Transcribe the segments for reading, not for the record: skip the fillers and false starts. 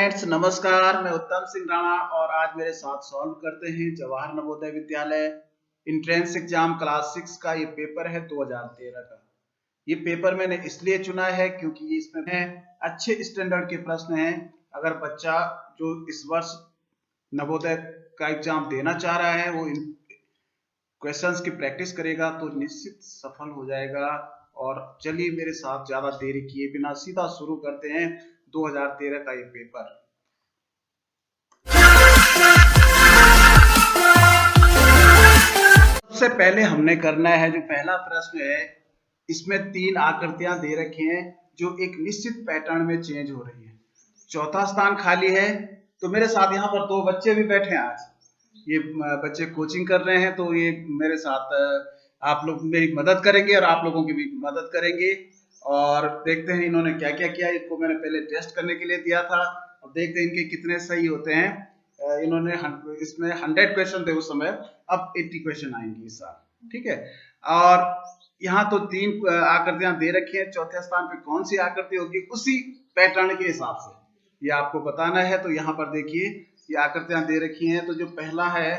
Friends, नमस्कार। मैं उत्तम सिंह राणा और आज मेरे साथ सॉल्व करते हैं Jawahar Navodaya Vidyalaya entrance exam class 6 का ये पेपर है 2013 का। ये पेपर मैंने इसलिए चुना है क्योंकि इसमें अच्छे स्टैंडर्ड के प्रश्न हैं। अगर बच्चा जो इस वर्ष नवोदय का एग्जाम देना चाह रहा है वो इन क्वेश्चंस की प्रैक्टिस करेगा तो निश्चित सफल हो जाएगा। और चलिए मेरे साथ ज्यादा देरी किए बिना सीधा शुरू करते हैं 2013 का ये पेपर। सबसे पहले हमने करना है जो पहला प्रश्न है, इसमें 3 आकृतियां दे रखी हैं जो एक निश्चित पैटर्न में चेंज हो रही है। चौथा स्थान खाली है। तो मेरे साथ यहाँ पर 2 बच्चे भी बैठे हैं। आज ये बच्चे कोचिंग कर रहे हैं तो ये मेरे साथ आप लोग मेरी मदद करेंगे और आप लोगों की भी मदद करेंगे। और देखते हैं इन्होंने क्या क्या किया। इनको मैंने पहले टेस्ट करने के लिए दिया था, अब देखते हैं इनके कितने सही होते हैं। इन्होंने इसमें 100 क्वेश्चन थे उस समय, अब 80 क्वेश्चन आएंगे इस साल, ठीक है। और यहाँ तो 3 आकृतियां दे रखी है, चौथे स्थान पे कौन सी आकृति होगी उसी पैटर्न के हिसाब से ये आपको बताना है। तो यहाँ पर देखिए ये आकृतियां दे रखी हैं। तो जो पहला है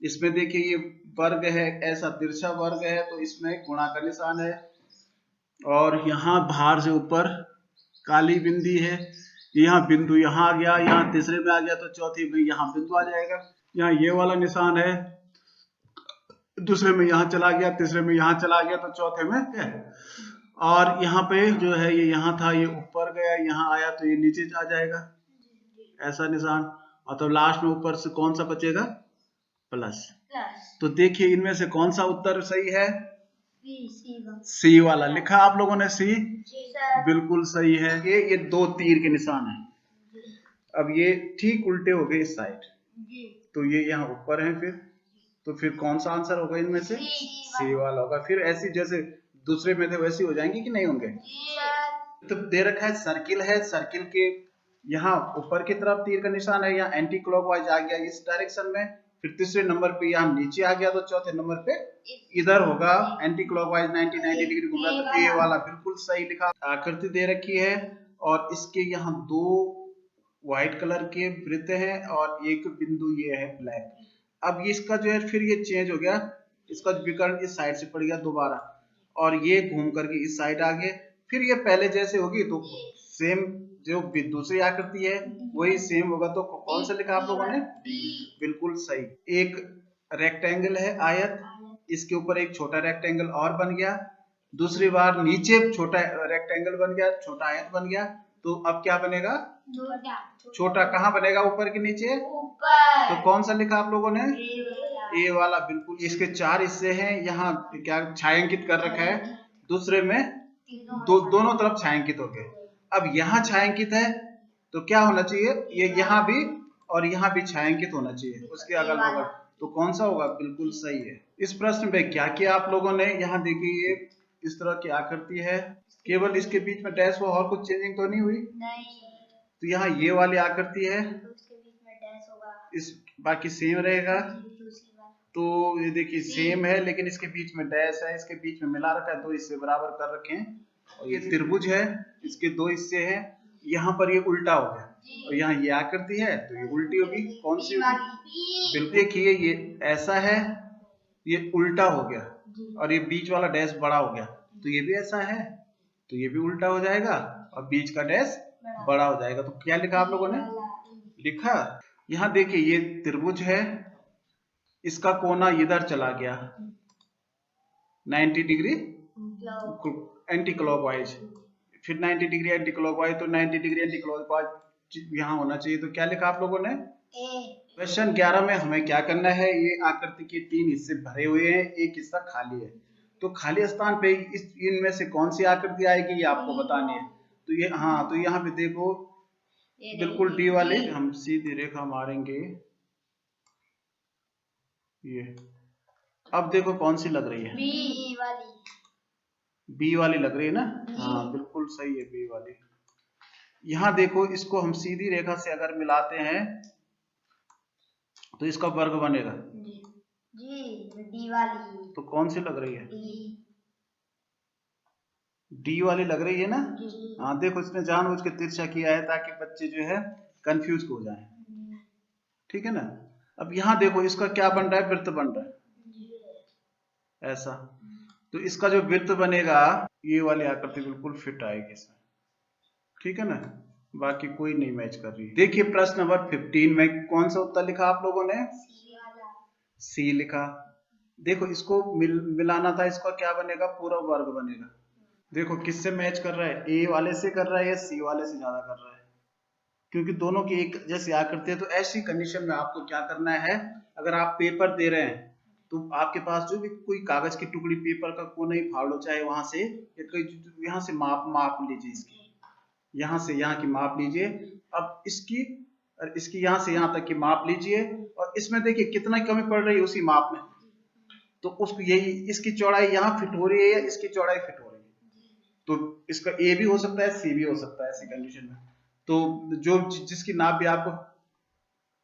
इसमें देखिए ये वर्ग है, ऐसा तिरछा वर्ग है तो इसमें गुणा का निशान है। और यहाँ बाहर से ऊपर काली बिंदी है, यहाँ बिंदु यहाँ आ गया, यहाँ तीसरे में आ गया तो चौथी में यहाँ बिंदु आ जाएगा। यहाँ ये वाला निशान है, दूसरे में यहाँ चला गया, तीसरे में यहाँ चला गया तो चौथे में है। और यहाँ पे जो है ये यहाँ था, ये ऊपर गया, यहाँ आया तो ये नीचे आ जाएगा, ऐसा निशान। और तो लास्ट में ऊपर से कौन सा बचेगा? प्लस। तो देखिए इनमें से कौन सा उत्तर सही है? सी वाला। लिखा आप लोगों ने सी? बिल्कुल सही है। ये 2 तीर के निशान है। अब ये ठीक उल्टे हो गए इस साइड, तो ये यहाँ ऊपर है। तो फिर कौन सा आंसर होगा इनमें से? सी वाला होगा। फिर ऐसी जैसे दूसरे में थे वैसी हो जाएंगी कि नहीं होंगे? तो दे रखा है सर्किल है, सर्किल के यहाँ ऊपर की तरफ तीर का निशान है, यहाँ एंटी क्लॉकवाइज आ गया इस डायरेक्शन में। फिर तीसरे नंबर पे यहाँ नीचे आ गया तो चौथे नंबर पे इधर होगा एंटी क्लॉकवाइज 90 डिग्री घूम रहा है। तो ए वाला बिल्कुल सही लिखा। आकृति दे रखी है और इसके यहाँ 2 व्हाइट कलर के वृत्त हैं और एक बिंदु ये है ब्लैक। अब इसका जो है फिर ये चेंज हो गया, इसका विकर्ण इस साइड से पड़ गया दोबारा और ये घूम करके इस साइड आ गए। फिर ये पहले जैसे होगी तो सेम जो दूसरी आकृति है वही सेम होगा। तो कौन सा लिखा आप लोगों ने? बिल्कुल सही। एक रेक्टेंगल है आयत, इसके ऊपर एक छोटा रेक्टेंगल और बन गया, दूसरी बार नीचे छोटा रेक्टेंगल बन गया, छोटा आयत बन गया। तो अब क्या बनेगा? छोटा कहाँ बनेगा? ऊपर के नीचे ऊपर। तो कौन सा लिखा आप लोगों ने? ए वाला। बिल्कुल। इसके 4 हिस्से हैं, यहाँ क्या छायांकित कर रखा है, दूसरे में दोनों तरफ छायांकित हो गए। अब यहाँ छायांकित है तो क्या होना चाहिए? ये यहाँ भी और यहाँ भी छायांकित होना चाहिए उसके अगल बगल। तो कौन सा होगा? बिल्कुल सही है। इस प्रश्न में क्या किया आप लोगों ने? यहाँ देखिए ये इस तरह की आकृति है, केवल इसके बीच में डैश हुआ और कुछ चेंजिंग तो नहीं हुई? तो यहाँ ये वाली आकृति है, इस बाकी सेम रहेगा। तो ये देखिए सेम है लेकिन इसके बीच में डैश है, इसके बीच में मिला रखा है, 2 हिस्से बराबर कर रखे हैं। और ये त्रिभुज है, इसके 2 हिस्से हैं, यहाँ पर ये उल्टा हो गया और यहाँ ये आकृति है तो ये उल्टी होगी। कौन सी होगी? बिल्कुल। देखिए ये ऐसा है, ये उल्टा हो गया और ये बीच वाला डैश बड़ा हो गया। तो ये भी ऐसा है तो ये भी उल्टा हो जाएगा और बीच का डैश बड़ा हो जाएगा। तो क्या लिखा आप लोगों ने? लिखा। यहाँ देखिए ये त्रिभुज है, इसका कोना इधर चला गया 90 डिग्री एंटी क्लॉकवाइज, फिर 90 डिग्री एंटी क्लॉकवाइज, तो 90 डिग्री एंटी क्लॉकवाइज यहाँ होना चाहिए। तो क्या लिखा आप लोगों ने? क्वेश्चन 11 में हमें क्या करना है? ये आकृति के 3 हिस्से भरे हुए हैं, एक हिस्सा खाली है। तो खाली स्थान पे इनमें से कौन सी आकृति आएगी ये आपको बतानी है। तो ये हाँ, तो यहाँ पे देखो बिल्कुल डी वाले हम सीधी रेखा मारेंगे ये। अब देखो कौन सी लग रही है? बी वाली। बी वाली लग रही है ना? हाँ बिल्कुल सही है, बी वाली। यहाँ देखो इसको हम सीधी रेखा से अगर मिलाते हैं तो इसका वर्ग बनेगा जी, डी वाली। तो कौन सी लग रही है? डी वाली लग रही है ना? हाँ देखो इसने जानबूझ के तिरछा किया है ताकि बच्चे जो है कंफ्यूज हो जाए। ठीक है ना। अब यहाँ देखो इसका क्या बन रहा है, वृत्त बन रहा है ऐसा। तो इसका जो वृत्त बनेगा ये वाली आकृति बिल्कुल फिट आएगी इसमें। ठीक है ना, बाकी कोई नहीं मैच कर रही। देखिए प्रश्न नंबर 15 में कौन सा उत्तर लिखा आप लोगों ने, सी लिखा। देखो इसको मिलाना था, इसका क्या बनेगा, पूरा वर्ग बनेगा। देखो किससे मैच कर रहा है, ए वाले से कर रहा है या सी वाले से ज्यादा कर रहा है, क्योंकि दोनों की एक जैसी आकृति है। तो ऐसी कंडीशन में आपको क्या करना है, अगर आप पेपर दे रहे हैं तो आपके पास जो भी कोई कागज की टुकड़ी पेपर का कोना ही फाड़ लो, चाहे वहां से या कोई यहाँ से माप लीजिए, इसकी यहाँ से यहाँ की माप लीजिए। अब इसकी और इसकी यहाँ से यहाँ तक की माप लीजिए, और इसमें देखिए कितना कमी पड़ रही है उसी माप में। तो उसको यही, इसकी चौड़ाई यहाँ फिट हो रही है या इसकी चौड़ाई फिट हो रही है, तो इसका ए भी हो सकता है सी भी हो सकता है ऐसी कंडीशन में। तो जो जिसकी नाप भी आपको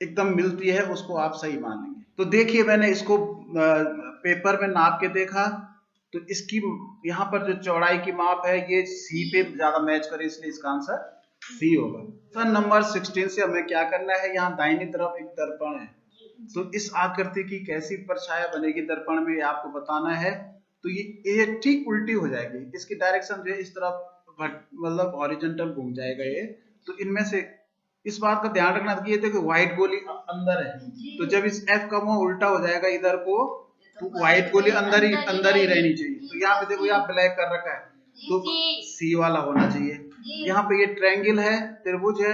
एकदम मिलती है उसको आप सही मान लेंगे। तो देखिए मैंने इसको पेपर में नाप के देखा, तो इसकी यहाँ पर जो चौड़ाई की माप है ये सी पे ज्यादा मैच करे, इसलिए इसका आंसर सी होगा। क्वेश्चन नंबर 16 से हमें क्या करना है, यहाँ दाहिनी तरफ एक दर्पण है, तो इस आकृति की कैसी परछाया बनेगी दर्पण में, आपको बताना है। तो ये ठीक उल्टी हो जाएगी, इसकी डायरेक्शन जो है इस तरफ मतलब हॉरिजॉन्टल घूम जाएगा ये। तो इनमें से इस बात का ध्यान रखना कि ये देखो व्हाइट गोली अंदर है, तो जब इस एफ का मुंह उल्टा हो जाएगा इधर को, तो व्हाइट गोली अंदर ही रहनी चाहिए। तो यहाँ पे देखो यहाँ ब्लैक कर रखा है, तो सी वाला होना चाहिए। यहाँ पे ये ट्रायंगल है, त्रिभुज है,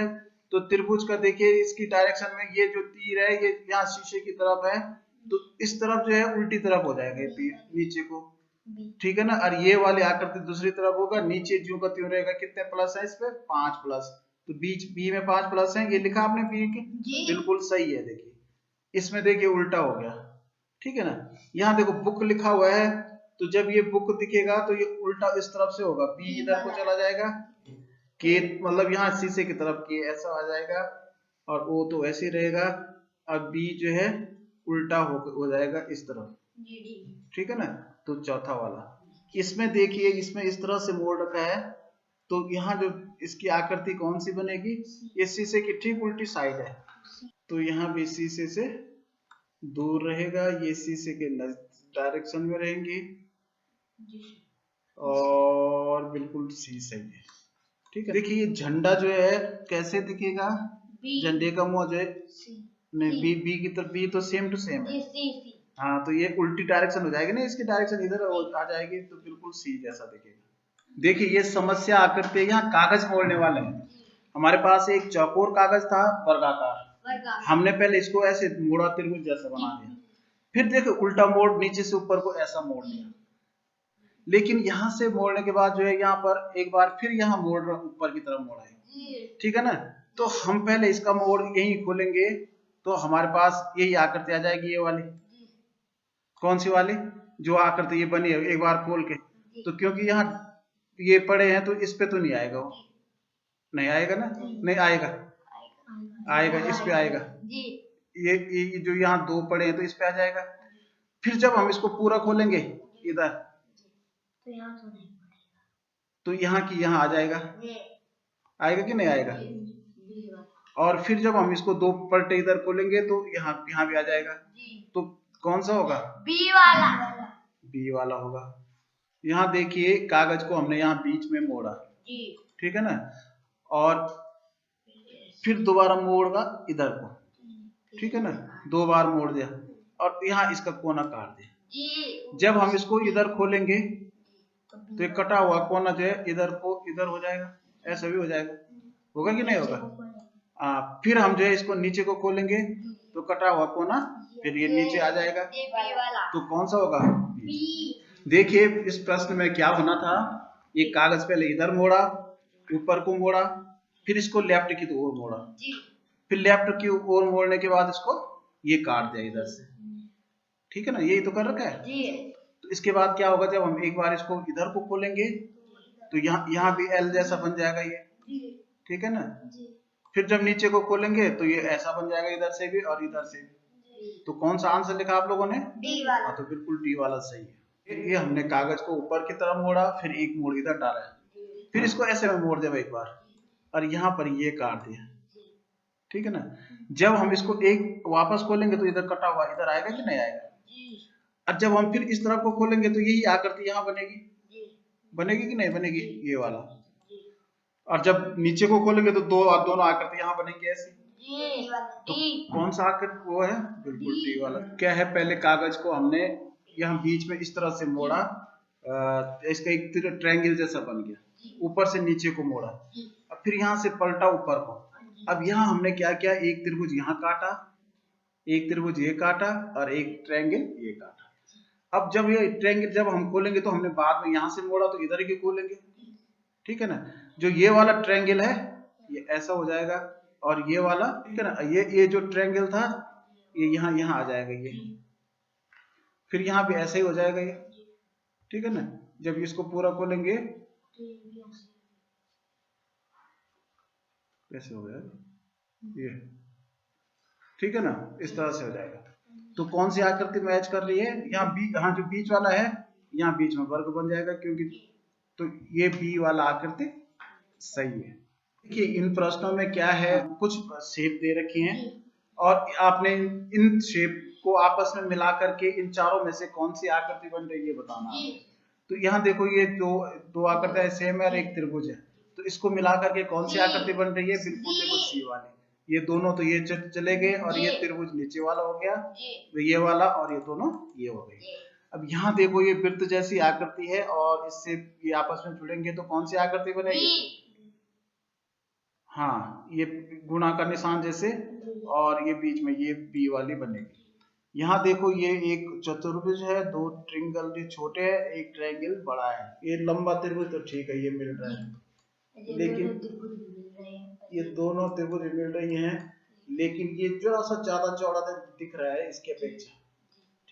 तो त्रिभुज का देखिए इसकी डायरेक्शन में ये जो तीर है ये यहाँ शीशे की तरफ है, तो इस तरफ जो है उल्टी तरफ हो जाएगा ये तीर नीचे को। ठीक है ना, और ये वाली आकृति दूसरी तरफ होगा, नीचे ज्यों का त्यों रहेगा। कितने प्लस है इस पे, 5 प्लस, तो बीच बी में 5 प्लस है, ये लिखा आपने बी के, बिल्कुल सही है। देखिए इसमें देखिए उल्टा हो गया। ठीक है ना, यहाँ देखो बुक लिखा हुआ है, तो जब ये बुक दिखेगा तो ये उल्टा इस तरफ से होगा, बी इधर को चला जाएगा, के मतलब यहाँ शीशे की तरफ के ऐसा आ जाएगा, और ओ तो ऐसे ही रहेगा, अब बी जो है उल्टा हो जाएगा इस तरफ। ठीक है ना, तो चौथा वाला। इसमें देखिए इसमें इस तरह से मोड़ रखा है, तो यहाँ जो इसकी आकृति कौन सी बनेगी, ये शीशे की ठीक उल्टी साइड है, तो यहाँ भी शीशे से दूर रहेगा, ये शीशे के डायरेक्शन में रहेंगी, और बिल्कुल सी सही है। ठीक है, देखिए ये झंडा जो है कैसे दिखेगा, झंडे का मुंह जो है नहीं, बी की तरफ, बी तो सेम टू सेम है, हाँ, तो ये उल्टी डायरेक्शन हो जाएगी ना, इसकी डायरेक्शन इधर आ जाएगी, तो बिल्कुल सी जैसा दिखेगा। देखिए ये समस्या आकृति है, यहाँ कागज मोड़ने वाले हैं। हमारे पास एक चौकोर कागज था वर्गाकार, हमने पहले इसको ऐसे मोड़ा, त्रिभुज जैसा बना दिया, फिर देखो उल्टा मोड़, नीचे से ऊपर को ऐसा मोड़ दिया। लेकिन यहाँ से मोड़ने के बाद जो है यहाँ पर एक बार फिर यहाँ मोड़ ऊपर की तरफ मोड़ा है। ठीक है ना, तो हम पहले इसका मोड़ यही खोलेंगे, तो हमारे पास यही आकृति आ जाएगी, ये वाली। कौन सी वाली, जो आकृति ये बनी है, एक बार खोल के, तो क्योंकि यहाँ ये पड़े हैं तो इस पे तो नहीं आएगा, वो नहीं आएगा ना, नहीं आएगा, आएगा इस पे आएगा, ये जो यहाँ दो पड़े हैं तो इस पे आ जाएगा। फिर जब हम इसको पूरा खोलेंगे इधर, तो यहाँ की यहाँ आ जाएगा, आएगा कि नहीं आएगा। और फिर जब हम इसको दो पलटे इधर खोलेंगे तो यहाँ भी आ जाएगा, तो कौन सा होगा, बी वाला, बी वाला होगा। यहाँ देखिए कागज को हमने यहाँ बीच में मोड़ा, ठीक है ना, और फिर दोबारा मोड़ा इधर को, ठीक है ना, 2 बार मोड़ दिया, और यहाँ इसका कोना काट दिया। जब हम इसको इधर खोलेंगे तो एक कटा हुआ कोना जो है इधर को इधर हो जाएगा, ऐसा भी हो जाएगा, होगा कि नहीं होगा। फिर हम जो है इसको नीचे को खोलेंगे तो कटा हुआ कोना फिर ये नीचे आ जाएगा, तो कौन सा होगा, बी। देखिए इस प्रश्न में क्या होना था, ये कागज पहले इधर मोड़ा, ऊपर को मोड़ा, फिर इसको लेफ्ट की ओर मोड़ा, फिर लेफ्ट की ओर मोड़ने के बाद इसको ये काट दिया इधर से, ठीक है ना, यही तो कर रखा है। तो इसके बाद क्या होगा, जब हम एक बार इसको इधर को खोलेंगे तो यहाँ भी एल जैसा बन जाएगा ये, ठीक है ना। फिर जब नीचे को खोलेंगे तो ये ऐसा बन जाएगा, इधर से भी और इधर से भी। तो कौन सा आंसर लिखा आप लोगों ने, डी वाला। तो बिल्कुल डी वाला सही है। ये हमने कागज को ऊपर की तरफ मोड़ा, फिर एक मोड़ इधर डाला, फिर इसको ऐसे में मोड़ दिया एक बार, और यहाँ पर ये काट दिया, ठीक है ना। जब हम इसको एक वापस खोलेंगे तो इधर कटा हुआ इधर आएगा कि नहीं आएगा। और जब हम फिर इस तरफ को खोलेंगे तो यही आकृति यहाँ बनेगी, बनेगी कि नहीं बनेगी, ये वाला। और जब नीचे को खोलेंगे तो दोनों आकृति यहाँ बनेंगी ऐसी। तो कौन सा आकृति वो है, बिल्कुल टी वाला। क्या है, पहले कागज को हमने यहाँ बीच में इस तरह से मोड़ा, इसका एक ट्रायंगल जैसा बन गया, ऊपर से नीचे को मोड़ा, अब फिर यहाँ से पलटा ऊपर को। अब यहाँ हमने क्या किया, एक त्रिभुज यहाँ काटा, एक त्रिभुज ये काटा और एक ट्रायंगल ये काटा। अब जब ये ट्रायंगल जब हम खोलेंगे तो हमने बाद में यहाँ से मोड़ा तो इधर ही खोलेंगे, ठीक है ना। जो ये वाला ट्रायंगल है ये ऐसा हो जाएगा, और ये वाला, ठीक है ना, ये जो ट्रायंगल था ये यहाँ आ जाएगा, ये फिर यहाँ भी ऐसे ही हो जाएगा ये, ठीक है ना। जब इसको पूरा खोलेंगे कैसे हो गया ये, ठीक है ना, इस तरह से हो जाएगा। तो कौन सी आकृति मैच कर रही है, यहाँ जो बीच वाला है यहाँ बीच में वर्ग बन जाएगा, क्योंकि तो ये बी वाला आकृति सही है। देखिए इन प्रश्नों में क्या है, कुछ शेप दे रखी हैं और आपने इन शेप को आपस में मिला करके इन चारों में से कौन सी आकृति बन रही है बताना है। तो यहाँ देखो ये दो आकृतियां सेम है और एक त्रिभुज है, तो इसको मिला करके कौन सी आकृति बन रही है, बिल्कुल देखो सी वाली। ये दोनों तो ये चले गए और ये त्रिभुज नीचे वाला हो गया, तो ये वाला, और ये दोनों ये हो गए। अब यहाँ देखो ये वृत्त जैसी आकृति है और इससे ये आपस में जुड़ेंगे तो कौन सी आकृति बनेगी, हाँ ये गुणा का निशान जैसे, और ये बीच में ये बी वाली बनेगी। यहाँ देखो ये एक चतुर्भुज है, दो ट्रायंगल छोटे हैं, एक ट्रायंगल बड़ा है। ये लंबा त्रिभुज तो ठीक है, ये मिल रहा है, लेकिन ये दोनों त्रिभुज मिल रही हैं, लेकिन ये थोड़ा सा ज्यादा चौड़ा दिख रहा है इसके अपेक्षा,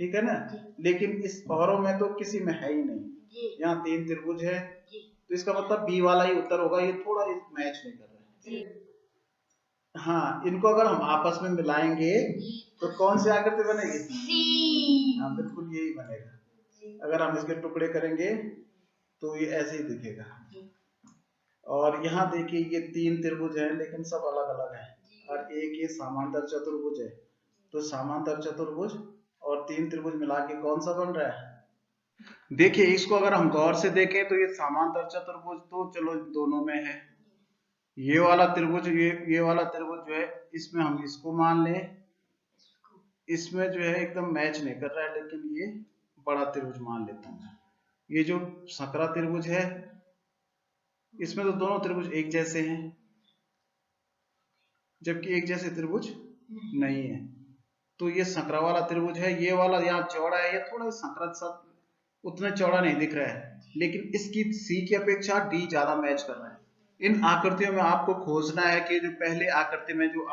ठीक है ना। लेकिन इस औरों में तो किसी में है ही नहीं, यहाँ 3 त्रिभुज है, तो इसका मतलब बी वाला ही उत्तर होगा। ये थोड़ा मैच नहीं कर रहा है। हाँ, इनको अगर हम आपस में मिलाएंगे तो कौन सी आकृति बनेगी, हाँ बिल्कुल यही बनेगा। अगर हम इसके टुकड़े करेंगे तो ये ऐसे ही दिखेगा। और यहाँ देखिए ये 3 त्रिभुज हैं लेकिन सब अलग अलग हैं, और एक ये समांतर चतुर्भुज है, तो समांतर चतुर्भुज और 3 त्रिभुज मिला के कौन सा बन रहा है। देखिए इसको अगर हम गौर से देखें तो ये समांतर चतुर्भुज तो चलो दोनों में है, ये वाला त्रिभुज ये वाला त्रिभुज जो है इसमें हम इसको मान लें, इसमें जो है एकदम मैच नहीं कर रहा है, लेकिन ये बड़ा त्रिभुज मान लेता हूँ। ये जो संकरा त्रिभुज है इसमें तो दोनों त्रिभुज एक जैसे हैं, जबकि एक जैसे त्रिभुज नहीं है। तो ये संकरा वाला त्रिभुज है, ये वाला यहाँ चौड़ा है, ये थोड़ा संकरा सा उतना चौड़ा नहीं दिख रहा है, लेकिन इसकी सी की अपेक्षा डी ज्यादा मैच कर रहा है। इन आकृतियों में आपको खोजना है कि जो पहले आकृति में जो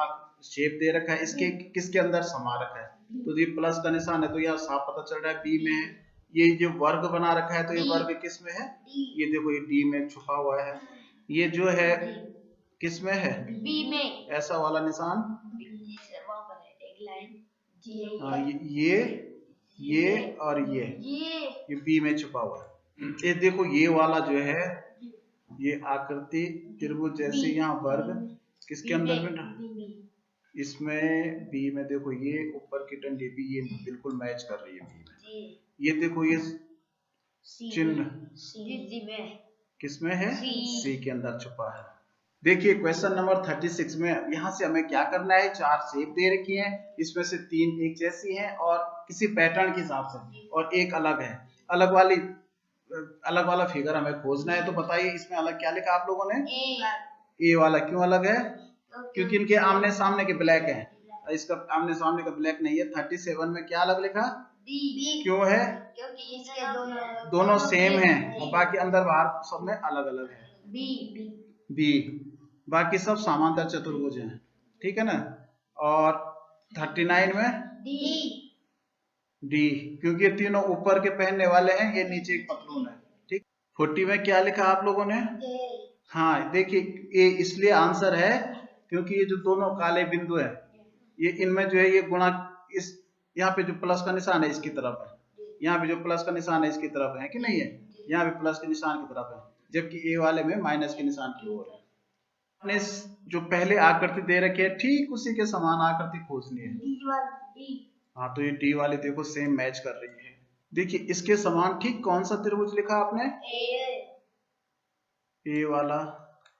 शेप दे रखा है इसके किसके अंदर समा रखा है। तो ये प्लस का निशान है तो यहाँ साफ पता चल रहा है बी में है। ये जो वर्ग बना रखा है तो ये वर्ग किस में है, ये देखो ये डी में छुपा हुआ है। ये जो है किस में है, बी में, ऐसा वाला निशान, हाँ ये और ये बी में छुपा हुआ है। ये देखो ये वाला जो है ये आकृति त्रिभुज जैसे यहाँ वर्ग किसके अंदर में, इसमें बी में देखो ये ऊपर की टंडी भी ये बिल्कुल मैच कर रही है बी में। ये देखो ये चिन्ह किसमें है, सी के अंदर छुपा है। देखिए क्वेश्चन नंबर 36 में यहाँ से हमें क्या करना है, 4 शेप दे रखी हैं, इसमें से 3 एक जैसी हैं और किसी पैटर्न के हिसाब से, और एक अलग है। अलग वाला फिगर हमें खोजना है। तो बताइए इसमें अलग क्या लिखा आप लोगों ने, ए वाला। क्यों अलग है, क्योंकि इनके आमने सामने के ब्लैक है, इसका आमने सामने का ब्लैक नहीं है। 37 में क्या अलग लिखा, बी। क्यों है, क्योंकि इसके दोनों सेम हैं और बाकी अंदर बाहर सब में अलग अलग है, बी। बाकी सब समांतर चतुर्भुज हैं, ठीक है ना। और 39 में डी, क्योंकि ये तीनों ऊपर के पहनने वाले हैं, ये नीचे एक पतलून है, ठीक। 40 में क्या लिखा आप लोगों ने, हाँ देखिए ये इसलिए आंसर है क्योंकि ये जो दोनों काले बिंदु है ये इनमें जो है ये गुणा, इस यहाँ पे जो प्लस का निशान है इसकी तरफ है, यहाँ पे जो प्लस का निशान है इसकी तरफ है कि नहीं है, यहाँ पे प्लस के निशान की तरफ है, जबकि ए वाले में माइनस के निशान की ओर है। आपने जो पहले आकृति दे रखी है ठीक उसी के समान आकृति खोजनी है। हाँ, तो ये डी वाली देखो सेम मैच कर रही है। देखिए इसके समान ठीक कौन सा त्रिभुज लिखा आपने? ए वाला,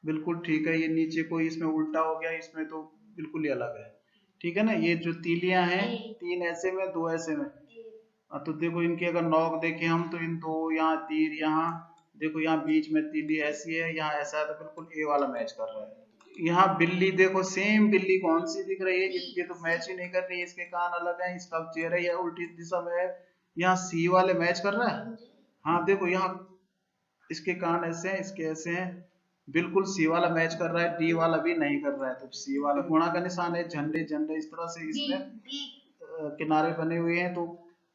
बिल्कुल ठीक है। ये नीचे कोई इसमें उल्टा हो गया, इसमें तो बिल्कुल ही अलग है। ठीक है ना, ये जो तीलियां हैं, 3 ऐसे में 2 ऐसे में। तो देखो इनके अगर नोक देखें हम तो इन दो यहाँ तीर, यहाँ देखो यहाँ बीच में तीली ऐसी है, यहाँ ऐसा है, तो बिल्कुल ए वाला मैच कर रहा है। यहाँ बिल्ली देखो सेम बिल्ली कौन सी दिख रही है, ये तो मैच ही नहीं कर रही है। इसके कान अलग है, इसका चेहरा या उल्टी दिशा में है। यहाँ सी वाले मैच कर रहा है। हाँ देखो यहाँ इसके कान ऐसे हैं, इसके ऐसे हैं, बिल्कुल सी वाला मैच कर रहा है, डी वाला भी नहीं कर रहा है। तो सी वाला गुणा का निशान है, झंडे झंडे इस तरह से इसमें किनारे बने हुए हैं, तो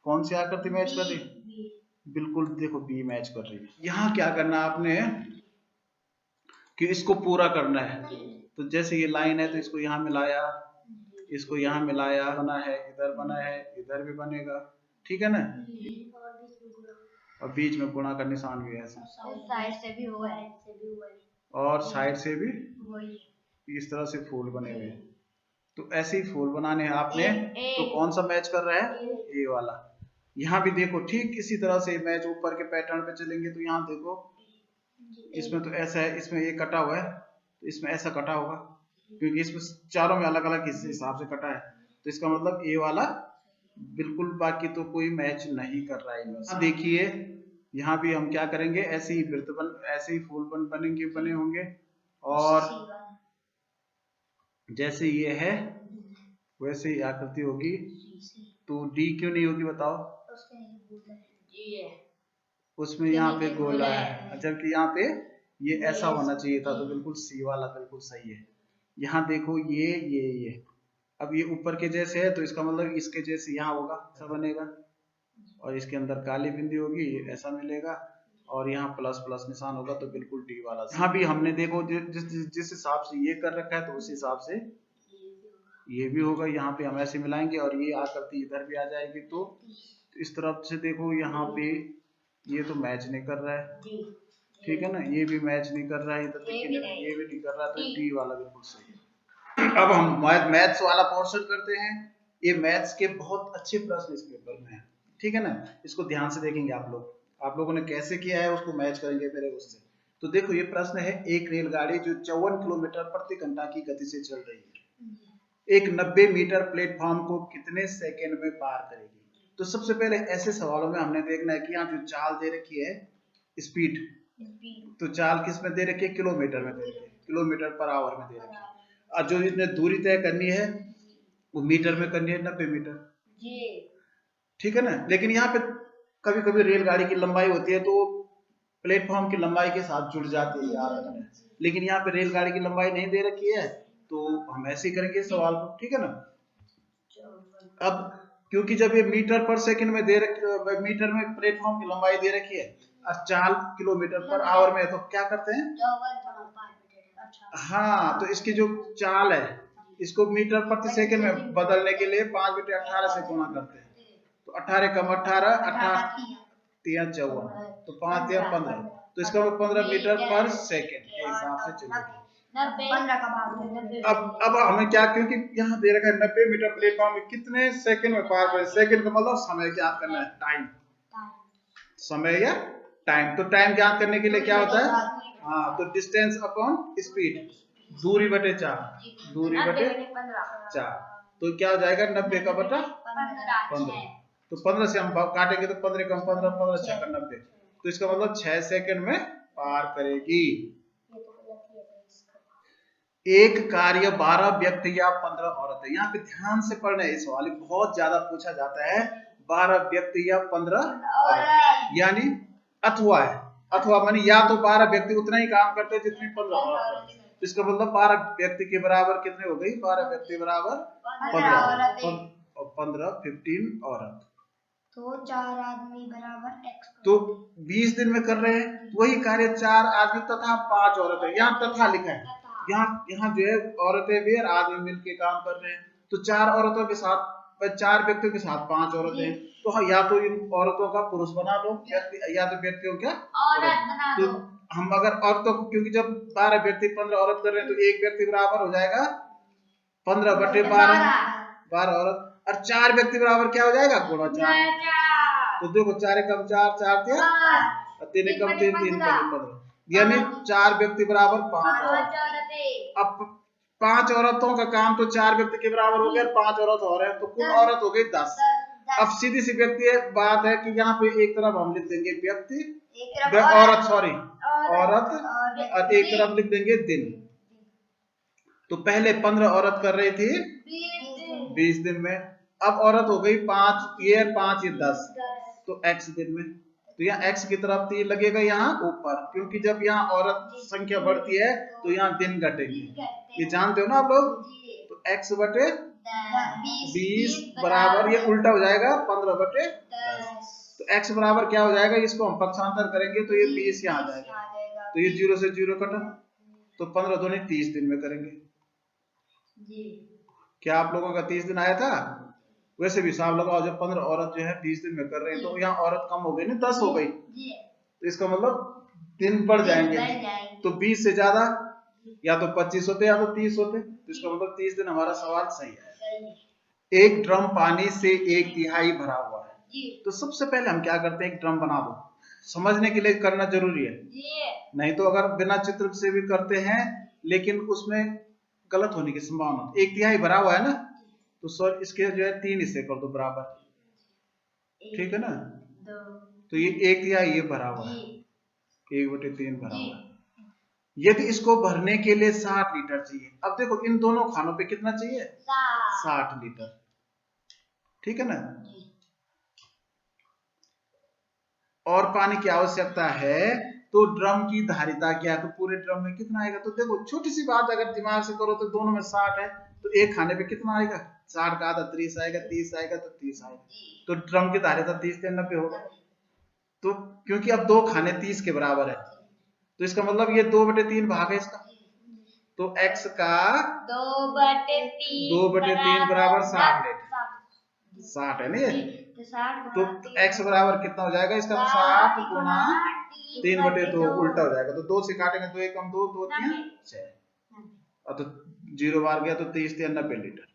कौन सी आकृति मैच कर रही है? बिल्कुल देखो बी मैच कर रही है। यहाँ क्या करना है आपने कि इसको पूरा करना है। तो जैसे ये लाइन है तो इसको यहाँ मिलाया, इसको यहाँ मिलाया, बना है, इधर बना है, इधर भी बनेगा। ठीक है ना, और बीच में गुणा का निशान भी है, साइड से भी हुआ है और साइड से भी इस तरह से फूल बने हुए हैं। तो ऐसे ही फूल बनाने हैं आपने। तो कौन सा मैच कर रहा है? ए वाला। यहाँ भी देखो ठीक इसी तरह से मैच, ऊपर के पैटर्न पे चलेंगे तो यहाँ देखो इसमें तो ऐसा है, इसमें ये कटा हुआ है तो इसमें ऐसा कटा होगा, क्योंकि इसमें चारों में अलग अलग हिसाब से कटा है। तो इसका मतलब ए वाला बिल्कुल, बाकी तो कोई मैच नहीं कर रहा है इनमें। देखिए यहाँ भी हम क्या करेंगे, ऐसे ही वृत्त ऐसे ही फूल बने होंगे, और जैसे ये है वैसे ही आकृति होगी। तो डी क्यों नहीं होगी बताओ? उसमें यहाँ पे गोला है, जबकि यहाँ पे ये ऐसा होना चाहिए था। तो बिल्कुल सी वाला बिल्कुल सही है। यहाँ देखो ये अब ये ऊपर के जैसे है, तो इसका मतलब इसके जैसे यहाँ होगा, ऐसा बनेगा, और इसके अंदर काली बिंदी होगी, ऐसा मिलेगा, और यहाँ प्लस प्लस निशान होगा, तो बिल्कुल डी वाला। यहाँ भी हमने देखो जिस हिसाब से ये कर रखा है, तो उस हिसाब से ये भी होगा। यहाँ पे हम ऐसे मिलाएंगे और ये आकृति इधर भी आ जाएगी। तो इस तरफ से देखो यहाँ पे ये तो मैच नहीं कर रहा है, ठीक है ना, ये भी मैच नहीं कर रहा है, इधर देखिए ये भी नहीं कर रहा, तो डी वाला बिल्कुल सही है। अब हम मैथ्स वाला पोर्शन करते हैं। ये मैथ्स के बहुत अच्छे प्रश्न इस पेपर में है, ठीक है ना। इसको ध्यान से देखेंगे आप लोगों ने कैसे किया है, उसको मैच करेंगे मेरे उससे। तो देखो ये प्रश्न है, एक रेलगाड़ी जो 54 किलोमीटर प्रति घंटा की गति से चल रही है, एक 90 मीटर प्लेटफॉर्म को कितने सेकेंड में पार करेगी। तो सबसे पहले ऐसे सवालों में हमने देखना है कि यहाँ जो चाल दे रखी है स्पीड, तो चाल किस में दे रखी है? किलोमीटर में दे रखी है, किलोमीटर पर आवर में दे रखी है। और जो इसने दूरी तय करनी है वो मीटर में करनी है, 90 मीटर, ठीक है ना। लेकिन यहाँ पे कभी कभी रेलगाड़ी की लंबाई होती है तो प्लेटफॉर्म की लंबाई के साथ जुड़ जाती है यार, लेकिन यहाँ पे रेलगाड़ी की लंबाई नहीं दे रखी है, तो हम ऐसे ही करेंगे सवाल को, ठीक है ना। अब क्योंकि जब ये मीटर पर सेकंड में दे रखी, मीटर में प्लेटफॉर्म की लंबाई दे रखी है और चाल किलोमीटर पर आवर में है, तो क्या करते हैं, हाँ, तो इसकी जो चाल है इसको मीटर प्रति सेकंड में बदलने के लिए 5/18 से गुणा करते हैं। तो 18 कम 18, 18 3 54, तो 5 3 15, तो इसका 15 मीटर पर सेकंड के हिसाब से चलेगा। अब हमें क्या, क्योंकि यहाँ दे रखा है 90 मीटर प्लेटफॉर्म में कितने सेकंड में पार करें, सेकंड का मतलब समय ज्ञात करना है, टाइम, समय या टाइम। तो टाइम ज्ञात करने के लिए क्या होता है, हाँ, तो डिस्टेंस अपॉन स्पीड, दूरी बटे 4, दूरी बटे 4, तो क्या हो जाएगा 90 का बटा 15। तो 15 से हम काटेंगे तो 15 कम 15, 15 6 का 90, तो इसका मतलब 6 सेकंड में पार करेगी। एक कार्य 12 व्यक्ति या 15 औरतें, यहाँ पे ध्यान से पढ़ना है, सवाल बहुत ज्यादा पूछा जाता है, 12 व्यक्ति या 15 औरतें, यानी अथवा है, अथवा मानी या तो 12 व्यक्ति उतना ही काम करते हैं जितनी 15 औरतें। तो इसका मतलब 12 व्यक्ति के बराबर कितने हो गई, 12 व्यक्ति बराबर 15 और 15 15 औरत, तो 4 आदमी बराबर x, तो 20 दिन में कर रहे हैं वही कार्य 4 आदमी तथा 5 औरतें, यहाँ तथा लिखा है, यहाँ जो है औरतें भी और आदमी मिलके काम कर रहे हैं, तो 4 औरतों के साथ 4 व्यक्तियों के साथ 5 औरतें हैं, तो हाँ, या तो इन औरतों का पुरुष बना लो या तो व्यक्तियों क्या औरत बना तो दो। हम अगर औरतों को, क्योंकि जब 12 व्यक्ति 15 औरत कर रहे हैं तो एक व्यक्ति बराबर हो जाएगा 15/12 12 औरत, और 4 व्यक्ति बराबर क्या हो जाएगा गुणा 4। तो देखो 4 एकम 4 4 3 और 3 एकम 3 3 15, यानी 4 व्यक्ति बराबर 5 औरत। अब 5 औरतों का काम तो 4 व्यक्ति के बराबर हो गया, 5 औरत और है तो कुल औरत हो गई 10। अब सीधी सी व्यक्ति बात है कि यहाँ पे एक तरफ हम लिख देंगे व्यक्ति औरत, सॉरी औरत, और एक तरफ लिख देंगे दिन। तो पहले 15 औरत कर रही थी 20 दिन में, अब औरत हो गई 5, ये 5 ये 10, तो x दिन में। तो यहाँ x की तरफ 3 लगेगा यहाँ ऊपर, क्योंकि जब यहाँ औरत संख्या बढ़ती है तो यहाँ दिन घटेंगे, ये जानते हो ना आप लोग। तो x/20 बराबर, ये उल्टा हो जाएगा 15/10। तो x बराबर क्या हो जाएगा, इसको हम पक्षांतर करेंगे तो ये 20 यहाँ आ जाएगा, तो ये 0 से 0 कटा, तो 15 दूनी 30 दिन में करेंगे। क्या आप लोगों का 30 दिन आया था? वैसे भी हिसाब लगाओ, जब 15 औरत जो है 20 दिन में कर रहे हैं तो यहाँ औरत कम हो गई ना, 10 हो गई, तो इसका मतलब दिन बढ़ जाएंगे। तो 20 से ज्यादा या तो 25 होते या तो 30 होते, तो इसका मतलब 30 दिन हमारा सवाल सही है। एक ड्रम पानी से 1/3 भरा हुआ है, तो सबसे पहले हम क्या करते हैं, एक ड्रम बना दो, समझने के लिए करना जरूरी है, नहीं तो अगर बिना चित्र से भी करते हैं लेकिन उसमें गलत होने की संभावना। 1/3 भरा हुआ है ना, तो सर इसके जो है 3 हिस्से कर दो बराबर, ठीक है ना। तो ये 1/3 ये भरा हुआ है, 1/3 भरा हुआ है। यदि इसको भरने के लिए 60 लीटर चाहिए, अब देखो इन दोनों खानों पे कितना चाहिए, 60 लीटर, ठीक है ना। और पानी की आवश्यकता है, तो ड्रम की धारिता क्या है, तो पूरे ड्रम में कितना आएगा। तो देखो छोटी सी बात अगर दिमाग से करो तो दोनों में 60 है, तो एक खाने पे कितना आएगा, 60 का आधा 30 आएगा, 30 आएगा तो 30 आएगा, तो ड्रम की धारिता 30 से 90 होगा। तो क्योंकि अब 2 खाने 30 के बराबर है, तो इसका मतलब ये 2/3 भाग है इसका, तो x का 2/3 बराबर 60 लीटर, 60 है नहीं, तो x बराबर कितना हो जाएगा इसका, 60 गुना 3/2 उल्टा हो जाएगा, तो 2 से काटेंगे, 2 एकम 2, 2 3 6, और तो 0 बार गया तो 30 से 90 लीटर।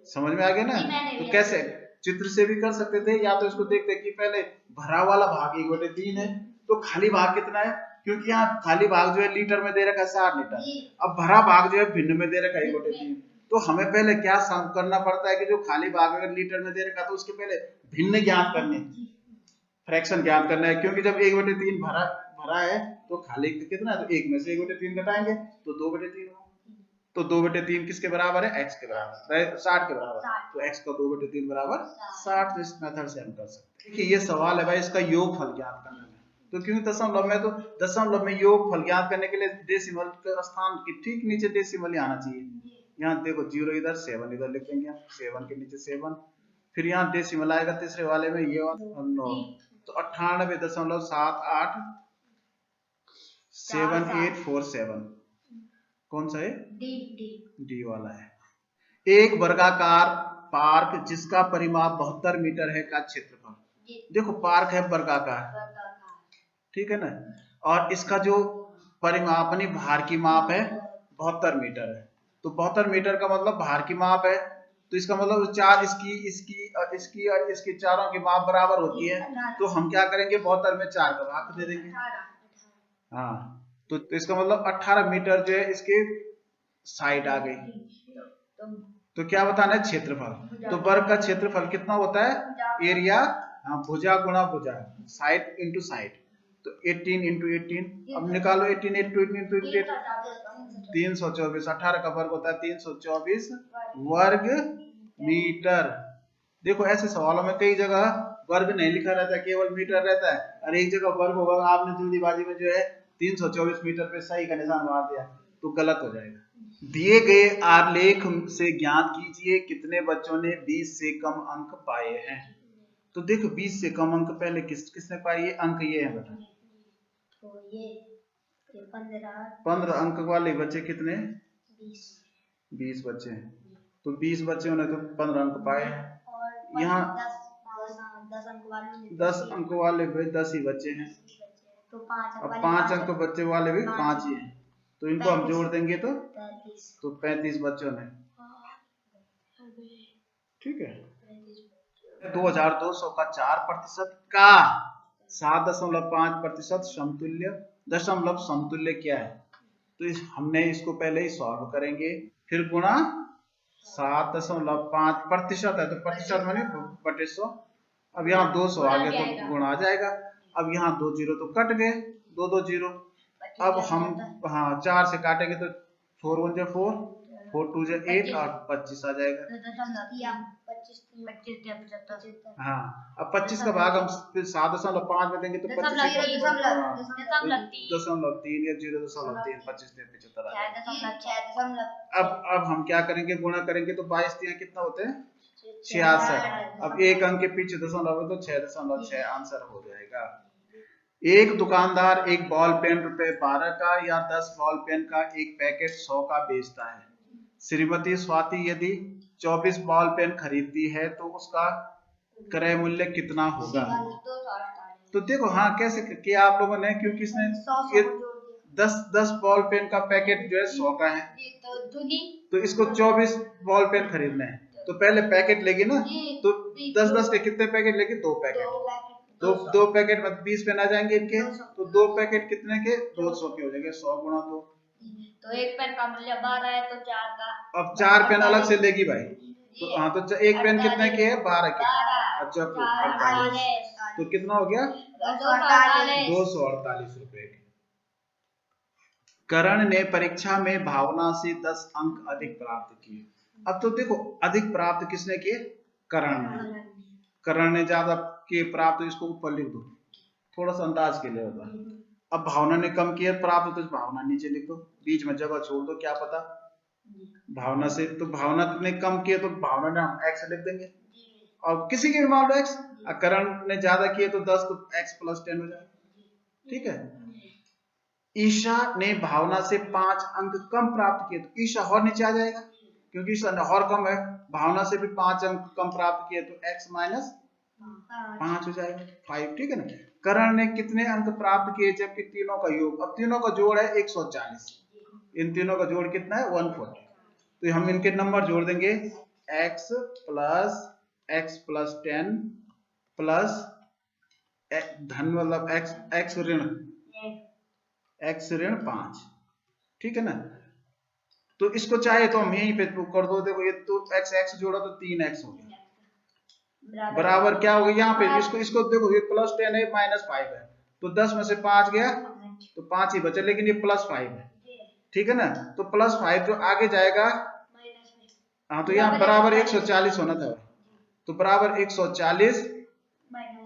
समझ में आ गया ना। तो कैसे चित्र से भी कर सकते थे, या तो इसको देखते कि पहले भरा वाला भाग 1/3 है, तो खाली भाग कितना है, क्योंकि यहाँ खाली भाग जो है लीटर में दे रखा है 60 लीटर, अब भरा भाग जो है भिन्न में दे रखा है 1/3, तो हमें पहले क्या करना पड़ता है कि जो खाली भाग अगर लीटर में दे रखा है तो उसके पहले भिन्न ज्ञात करने, फ्रैक्शन ज्ञात करना है, क्योंकि जब 1/3 भरा है तो खाली कितना है, तो 1 में से 1/3 घटाएंगे तो 2/3 होगा, तो 2/3 किसके बराबर है, x के बराबर, 60 के बराबर, तो x का 2/3 बराबर 60। इस मेथड से हम कर सकते हैं। देखिए ये सवाल है भाई, इसका योगफल ज्ञात करना है, तो क्योंकि दशमलव में, तो दशमलव में योगफल ज्ञात करने के लिए डेसिमल के स्थान के ठीक नीचे डेसिमल ही आना चाहिए। यहाँ देखो 0 इधर 7 इधर लिख देंगे, 7 के नीचे 7, फिर यहाँ डेसिमल आएगा तीसरे वाले में, ये 9, तो 98.78 7847, कौन सा है, डी वाला है। एक वर्गाकार पार्क जिसका परिमाप 72 मीटर है का क्षेत्रफल, देखो पार्क है वर्गाकार, ठीक है ना, और इसका जो परिमाप यानी भार की माप है 72 मीटर है, तो 72 मीटर का मतलब भार की माप है, तो इसका मतलब चार इसकी और इसकी चारों की माप बराबर होती है, तो हम क्या करेंगे 72 में 4 का भाग दे देंगे, हाँ, तो इसका मतलब 18 मीटर जो है इसके साइड आ गई। तो क्या बताना है, क्षेत्रफल, तो वर्ग का क्षेत्रफल कितना होता है, एरिया, भुजा गुणा भुजा, साइड इंटू साइड, तो 18 इंटू 18, अब निकालो 18 इंटू 18 324, 18 का वर्ग होता है 324 वर्ग मीटर। देखो ऐसे सवालों में कई जगह वर्ग नहीं लिखा रहता है, केवल मीटर रहता है, और एक जगह वर्ग होगा, आपने जल्दीबाजी में जो है 324 मीटर पे सही का निशान मार दिया तो गलत हो जाएगा। दिए गए आलेख से ज्ञात कीजिए कितने बच्चों ने 20 से कम अंक पाए हैं। तो देखो 20 से कम अंक पहले किसने पाए, ये अंक ये है बेटा, तो ये 15 15 अंक वाले बच्चे कितने, 20 बच्चे हैं। तो 20 बच्चे होने तो 15 अंक पाए। और यहाँ 10 अंक वालों ने 10 अंक वाले भी 10 ही बच्चे हैं, तो 5 अब 5 अंक बच्चे वाले भी 5 ही हैं, तो इनको हम जोड़ देंगे तो 35 बच्चों ने। ठीक है, 2200 का 4% का 7.5% समतुल्य, दशमलव समतुल्य क्या है? तो हमने इसको पहले ही सॉल्व करेंगे, फिर गुणा 7.5% है तो प्रतिशत माने बटे 100। अब यहाँ 200 आ गया तो गुणा आ जाएगा। अब यहाँ 2 जीरो तो कट गए, 2 जीरो। अब हम 4 से काटेंगे तो 4 1 जा 4, 4 2 जा 8 और 25 आ जाएगा। हाँ, अब 25 का भाग हम 7.5 में देंगे तो 25 0.3 या 0.3 25 75 आ जाएगा। अब हम क्या करेंगे, गुणा करेंगे तो 22 कितना होते हैं 66। अब एक अंक के पीछे दशमलव है तो 6.6 आंसर हो जाएगा। एक दुकानदार एक बॉल पेन ₹12 का या 10 बॉल पेन का एक पैकेट 100 का बेचता है। श्रीमती स्वाति यदि 24 बॉल पेन खरीदती है तो उसका क्रय मूल्य कितना होगा? तो देखो हाँ कैसे किया आप लोगों ने, क्योंकि इसने 10 बॉल पेन का पैकेट जो है 100 का है, तो इसको 24 बॉल पेन खरीदना है तो पहले पैकेट लेगी ना, तो 10 के कितने पैकेट लेगी? 2 पैकेट, तो 2 पैकेट में 20 पेन आ जाएंगे इनके, तो 2 पैकेट कितने के 200 के हो जाएंगे। 100 गुणा 2, तो एक पेन का मूल्य 12 है तो 4 का, अब 4 पेन अलग से लेगी भाई, तो हाँ तो एक पेन कितने के है 12 के, अच्छा 48, तो कितना हो गया 248 रुपए के। करण ने परीक्षा में भावना से 10 अंक अधिक प्राप्त किए। अब तो देखो अधिक प्राप्त किसने किए? करण ने। करण ने ज्यादा किए प्राप्त, इसको ऊपर लिख दो, थोड़ा सा अंदाज के लिए होता है। अब भावना ने कम किए प्राप्त तो भावना नीचे लिख दो, बीच में जगह छोड़ दो, क्या पता भावना से, तो भावना ने कम किए तो भावना ने हम x लिख देंगे, और किसी के भी मान लो x। करण ने ज्यादा किए तो 10 तो x + 10 हो जाएगा। ठीक है, ईशा ने भावना से 5 अंक कम प्राप्त किए तो ईशा और नीचे आ जाएगा, क्योंकि ईशा और कम है, भावना से भी 5 अंक कम प्राप्त किए तो x - 5 हो जाएगा 5। ठीक है ना। करण ने कितने अंक प्राप्त किए जबकि तीनों का योग, अब तीनों का जोड़ है 140, इन तीनों का जोड़ कितना है 140, तो हम इनके नंबर जोड़ देंगे x + 10 प्लस धन मतलब x ऋण 5। ठीक है ना, तो इसको चाहे तो हम यहीं पे कर दो, देखो ये तो x जोड़ा तो 3x हो गया, बराबर क्या हो गया यहाँ पे, इसको देखो ये +10 है -5 है, तो 10 में से 5 गया तो 5 ही बचे, लेकिन ये +5 है। ठीक है ना, तो +5 जो आगे जाएगा, हाँ तो यहाँ बराबर 140 होना था, तो बराबर 140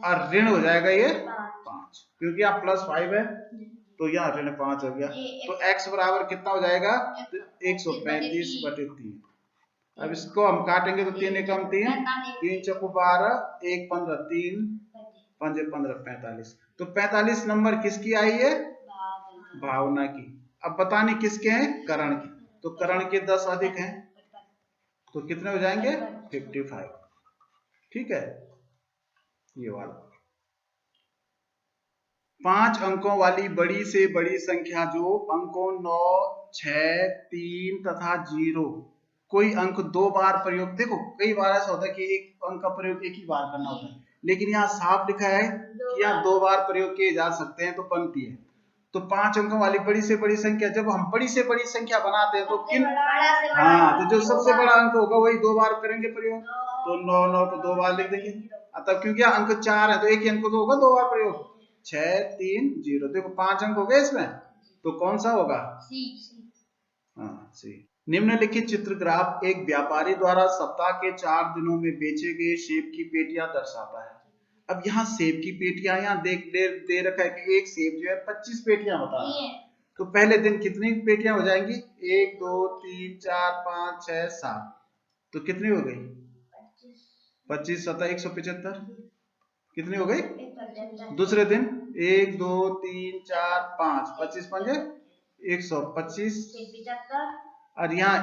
और ऋण हो जाएगा ये 5, क्योंकि यहाँ +5 है तो यहाँ ऋण 5 हो गया, तो x बराबर कितना हो जाएगा 135/3। अब इसको हम काटेंगे तो 3 एकम 3, 3 चौको 12, 1 15, 3 5 15 45, तो 45 नंबर किसकी आई है? भावना की। अब बताने किसके हैं? करण की, तो करण के 10 अधिक हैं तो कितने हो जाएंगे 55। ठीक है, ये वाला 5 अंकों वाली बड़ी से बड़ी संख्या जो अंकों 9 6 3 तथा 0, कोई अंक 2 बार प्रयोग, देखो कई बार ऐसा होता है कि एक अंक का प्रयोग एक ही बार करना होता है, लेकिन यहाँ साफ लिखा है कि यहाँ 2 बार प्रयोग किए जा सकते हैं, तो बनती है। तो 5 अंकों वाली बड़ी से बड़ी संख्या, जब हम बड़ी से बड़ी संख्या बनाते हैं तो किन, हाँ तो जो सबसे बड़ा अंक होगा वही 2 बार करेंगे प्रयोग, तो 9 को 2 बार लिख देंगे, तब क्योंकि अंक 4 है तो एक ही अंक तो होगा 2 बार प्रयोग, 6 3 0, देखो 5 अंक हो गए इसमें, तो कौन सा होगा? हाँ सी। निम्नलिखित चित्रग्राफ एक व्यापारी द्वारा सप्ताह के 4 दिनों में बेचे गए सेब की पेटियां दर्शाता है। अब यहाँ सेब की पेटियां यहाँ दे रखा है कि एक सेब जो है 25 पेटियां बता रहा है, तो पहले दिन कितनी पेटियां हो जाएंगी? 1 2 3 4 5 6 7, तो कितनी हो गई? 25 7 175, कितनी हो गई? दूसरे दिन 1 2 3 4 5, 25 5 125, और यहाँ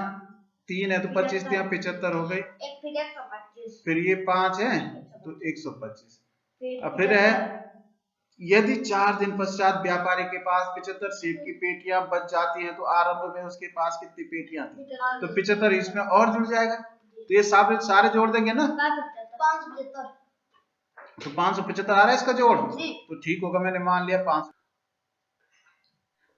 3 है तो 25 दिया 75 हो गई। एक फिर 125, फिर ये 5 है तो 125। फिर अब फिर है यदि 4 दिन पश्चात व्यापारी के पास 75 सेब की पेटियां बच जाती हैं तो आरंभ में उसके पास कितनी पेटियां थी? तो 75 इसमें और जुड़ जाएगा, तो ये सारे जोड़ देंगे ना, 575, तो 575 आ रहा है इसका जोड़, तो ठीक होगा, मैंने मान लिया 5।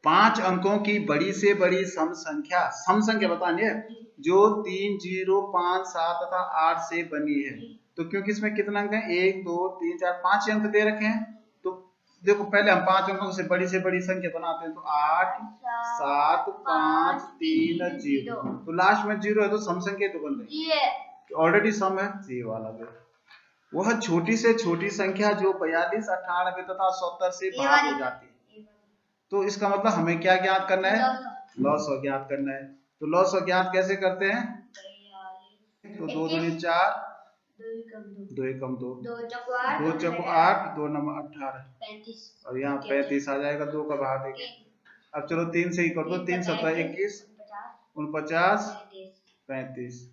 5 अंकों की बड़ी से बड़ी सम संख्या बतानी है जो 3, 0, 5, 7 तथा 8 से बनी है। तो क्योंकि इसमें कितना अंक है, 1, 2, 3, 4, 5 अंक दे रखे हैं, तो देखो पहले हम 5 अंकों से बड़ी संख्या बनाते हैं, तो 8, 7, 5, 3, 0, तो लास्ट में 0 है तो सम संख्या तो बन गई, ऑलरेडी सम है, ये वाला भी। वह छोटी से छोटी संख्या जो 42, 98 तथा 70 से भाग हो जाती है। तो इसका मतलब हमें क्या ज्ञात करना है, लॉस ज्ञात करना है। तो लॉस ज्ञात कैसे करते हैं, तो 2 दूनी 4, 2 एकम 2, 2 चौको 8, 2 नंबर 18, और यहाँ 35 आ जाएगा, 2 का भाग देंगे। अब चलो 3 से ही कर दो, 3 7 21, 49, 35,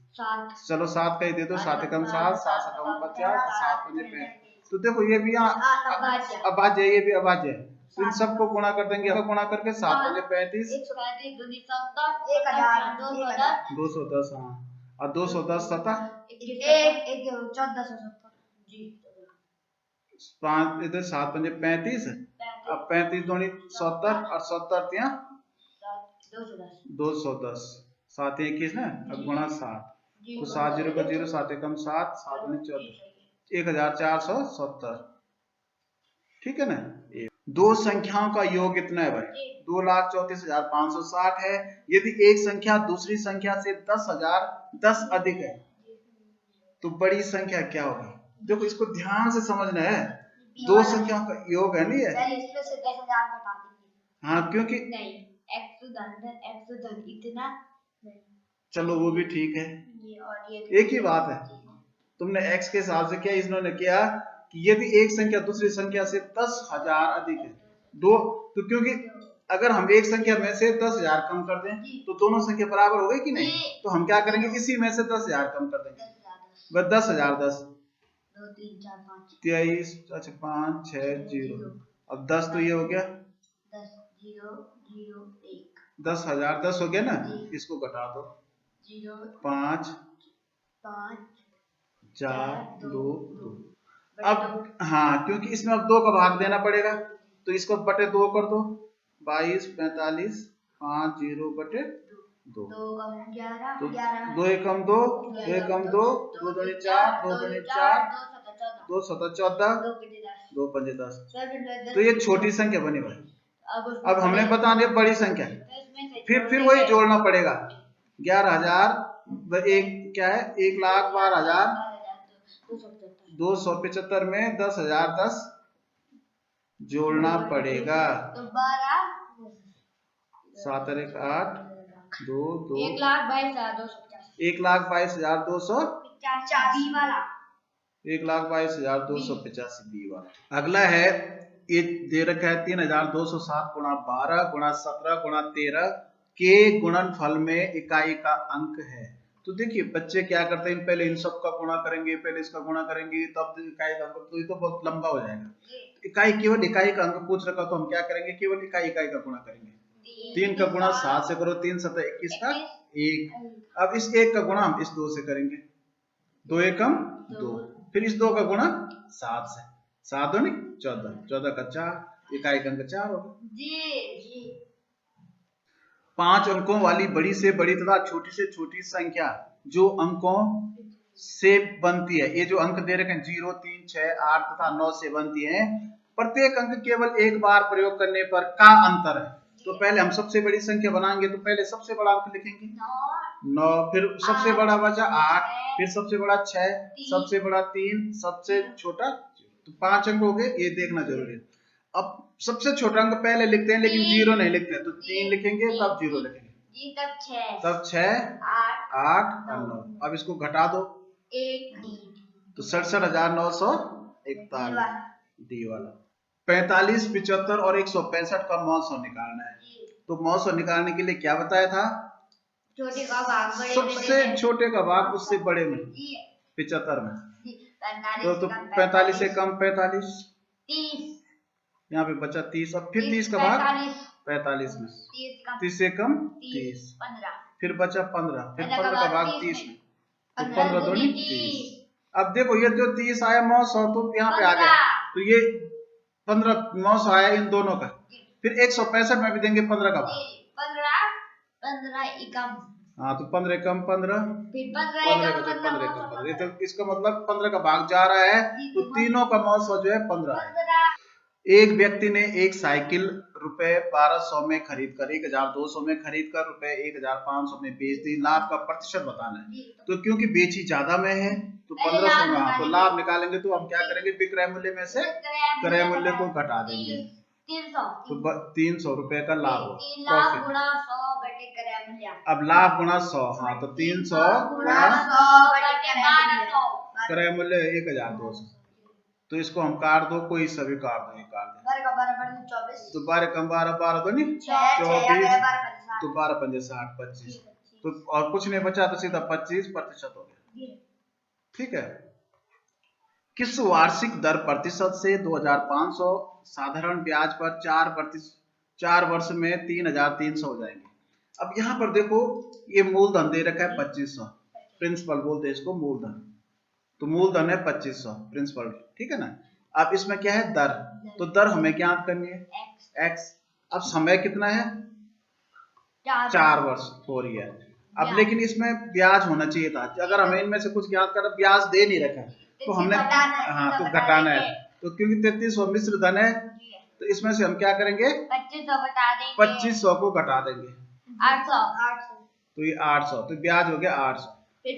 चलो 7 का ही दे दो, 7 एकम 7, 7 7 49, 7 5 35। तो देखो ये भी यहाँ अभाज्य है, ये भी अभाज्य है, तो इन सबको गुणा कर देंगे, गुणा करके 7 5 35, 210, हाँ, और 210 सता 5 इधर 7 5 35, अब 35 दूनी 70 और 70 यहाँ 210, 7 21 ना, अब गुणा 7, तो 7 0 का 0, 7 एकम 7, 7 दूनी 14, 1470, ठीक है ना। दो संख्याओं का योग कितना है भाई, 2,34,560 है। यदि एक संख्या दूसरी संख्या से 10,010 अधिक है तो बड़ी संख्या क्या होगी, देखो इसको ध्यान से समझना है, दो संख्याओं का योग है नहीं है, इसमें से 10,000 घटा देंगे, हाँ क्योंकि नहीं x धन इतना, चलो वो भी ठीक है, और ये एक ही बात है, तुमने x के हिसाब से किया, इन्होंने किया कि यदि एक संख्या दूसरी संख्या से 10,000 अधिक है, दो, तो क्योंकि अगर हम एक संख्या में से 10,000 कम कर दें तो दोनों संख्या बराबर हो गई कि नहीं, तो हम क्या करेंगे, इसी में से 10,000 कम कर देंगे, बस 10,000 10, 2 3 4 5 23, अच्छा 5 6 0, अब 10 तो ये हो गया 10 0 0 1, 10,000 10 हो गया ना, इसको घटा दो 0 5 5 4 2 2, अब हाँ क्योंकि इसमें अब 2 का भाग देना पड़ेगा, तो इसको बटे 2 कर दो, 22 45 5 0 बटे 2, 2 एकम 2, 2 एकम 2, 2 दूनी 4, 2 दूनी 4, 2 7 14, 2 5 10, तो ये छोटी संख्या बनी भाई। अब हमने बता दिया बड़ी संख्या, फिर वही जोड़ना पड़ेगा, 11,000 एक क्या है, 1,12,275 में 10,010 जोड़ना पड़ेगा, 7 1 8 2 2, 1,22,285 वाला, 1,22,285 वाला। अगला है, ये दे रखा है 3,207 गुणा 12 गुणा 17 गुणा 13 के गुणनफल में इकाई का अंक है। तो देखिए बच्चे क्या करते हैं, पहले इन सब का गुणा करेंगे, पहले इसका गुणा करेंगे, तब इकाई का अंक, तो ये तो बहुत लंबा हो जाएगा। इकाई केवल इकाई का अंक पूछ रखा, तो हम क्या करेंगे, केवल इकाई का गुणा करेंगे। 3 का गुणा 7 से करो, 3 7 21 का 1, अब इस 1 का गुणा हम इस 2 से करेंगे, 2 एकम 2, फिर इस 2 का गुणा 7 से, 7 दूनी 14, 14 का 4, इकाई का अंक 4 होगा। 5 अंकों वाली बड़ी से बड़ी तथा छोटी से छोटी संख्या जो अंकों से बनती है, ये जो अंक दे रखे हैं 0 3 6 8 तथा 9 से बनती है, प्रत्येक अंक केवल एक बार प्रयोग करने पर का अंतर है। तो पहले हम सबसे बड़ी संख्या बनाएंगे, तो पहले सबसे बड़ा अंक लिखेंगे 9, फिर सबसे बड़ा बचा 8, फिर सबसे बड़ा 6, सबसे बड़ा 3, सबसे छोटा, तो 5 अंक हो गए, ये देखना जरूरी है। अब सबसे छोटा अंक पहले लिखते हैं लेकिन 0 नहीं लिखते हैं, तो 3 लिखेंगे तब 0 लिखेंगे, तब 6 8 और 9, अब इसको घटा दो, तो 67,941 डी वाला। 45 75 और 165 का मौसम निकालना है। तो मौसम निकालने के लिए क्या बताया था, छोटे का भाग बड़े में सबसे छोटे का भाग उससे बड़े में जी 75 में। जी 45 तो कम 45 से कम 45, 30 यहाँ पे बचा 30। अब फिर 30 का भाग 45 में, 30 से कम 30, 15 फिर बचा 15, फिर 15 15 का भाग 30 में, तो 15 15 दूनी 30। अब देखो ये जो 30 आया 900 तो यहाँ पे आ गया, तो ये 15 900 आया इन दोनों का। फिर 165 में भी देंगे 15 का भाग, 15 एकम, हाँ तो 15 कम 15, फिर 15 बचा 15 कम 15। ये तो इसका मतलब 15 का भाग जा रहा है, तो तीनों का 900 जो है 15 है। एक व्यक्ति ने एक साइकिल रुपए 1200 में खरीद कर 1200 में खरीद कर रुपए 1500 में बेच दी। लाभ का प्रतिशत बताना है, तो क्योंकि बेची ज्यादा में है तो 1500 में, हाँ तो लाभ निकालेंगे तो हम क्या करेंगे, विक्रय मूल्य में से क्रय मूल्य को घटा देंगे, 300 तो 300 रुपए का लाभ हो, 3 लाख गुणा 100 बटे क्रय मूल्य। अब लाभ गुणा 100, हाँ तो 300 गुणा 100 बटे 1200 क्रय मूल्य 1200। तो इसको हम काट दो, कोई सभी काट दो, ये काट दो, 24 तो 12 कम 12 12 तो नहीं 24, तो 12 पंजे 60 25, तो और कुछ नहीं बचा तो सीधा 25% हो गया। ठीक है। किस वार्षिक दर प्रतिशत से 2500 साधारण ब्याज पर 4 वर्ष में 3300 हो जाएंगे। अब यहाँ पर देखो ये मूलधन दे रखा है 2500, प्रिंसिपल बोलते हैं इसको मूलधन, तो मूलधन है 2500 प्रिंसिपल, ठीक है ना। अब इसमें क्या है दर, तो दर हमें क्या करनी है x। अब समय कितना है 4 वर्ष 4 ईयर। अब लेकिन इसमें ब्याज होना चाहिए था, अगर हमें इनमें से कुछ ज्ञात कर ब्याज दे नहीं रखा तो हमने हाँ तो घटाना है, तो क्योंकि 3300 मिश्र धन है तो इसमें से हम क्या करेंगे 2500 बता देंगे, 2500 को घटा देंगे 800 तो ये 800, तो ब्याज हो गया 800।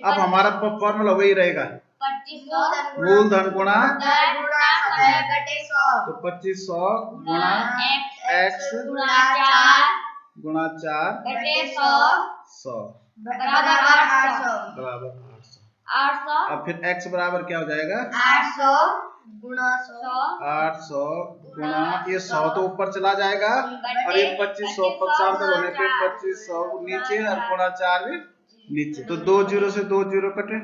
अब हमारा फॉर्मूला वही रहेगा 2500 मूलधन गुणा दर गुणा समय बटे 100, तो 2500 गुणा x गुणा 4 बटे 100 बराबर 800 800। अब फिर x बराबर क्या हो जाएगा 800 गुणा 100 800 गुणा ये 100 तो ऊपर चला जाएगा और ये 2500 75 होने पे 2500 नीचे और गुणा 4 भी नीचे, तो 2 जीरो से 2 जीरो कटे।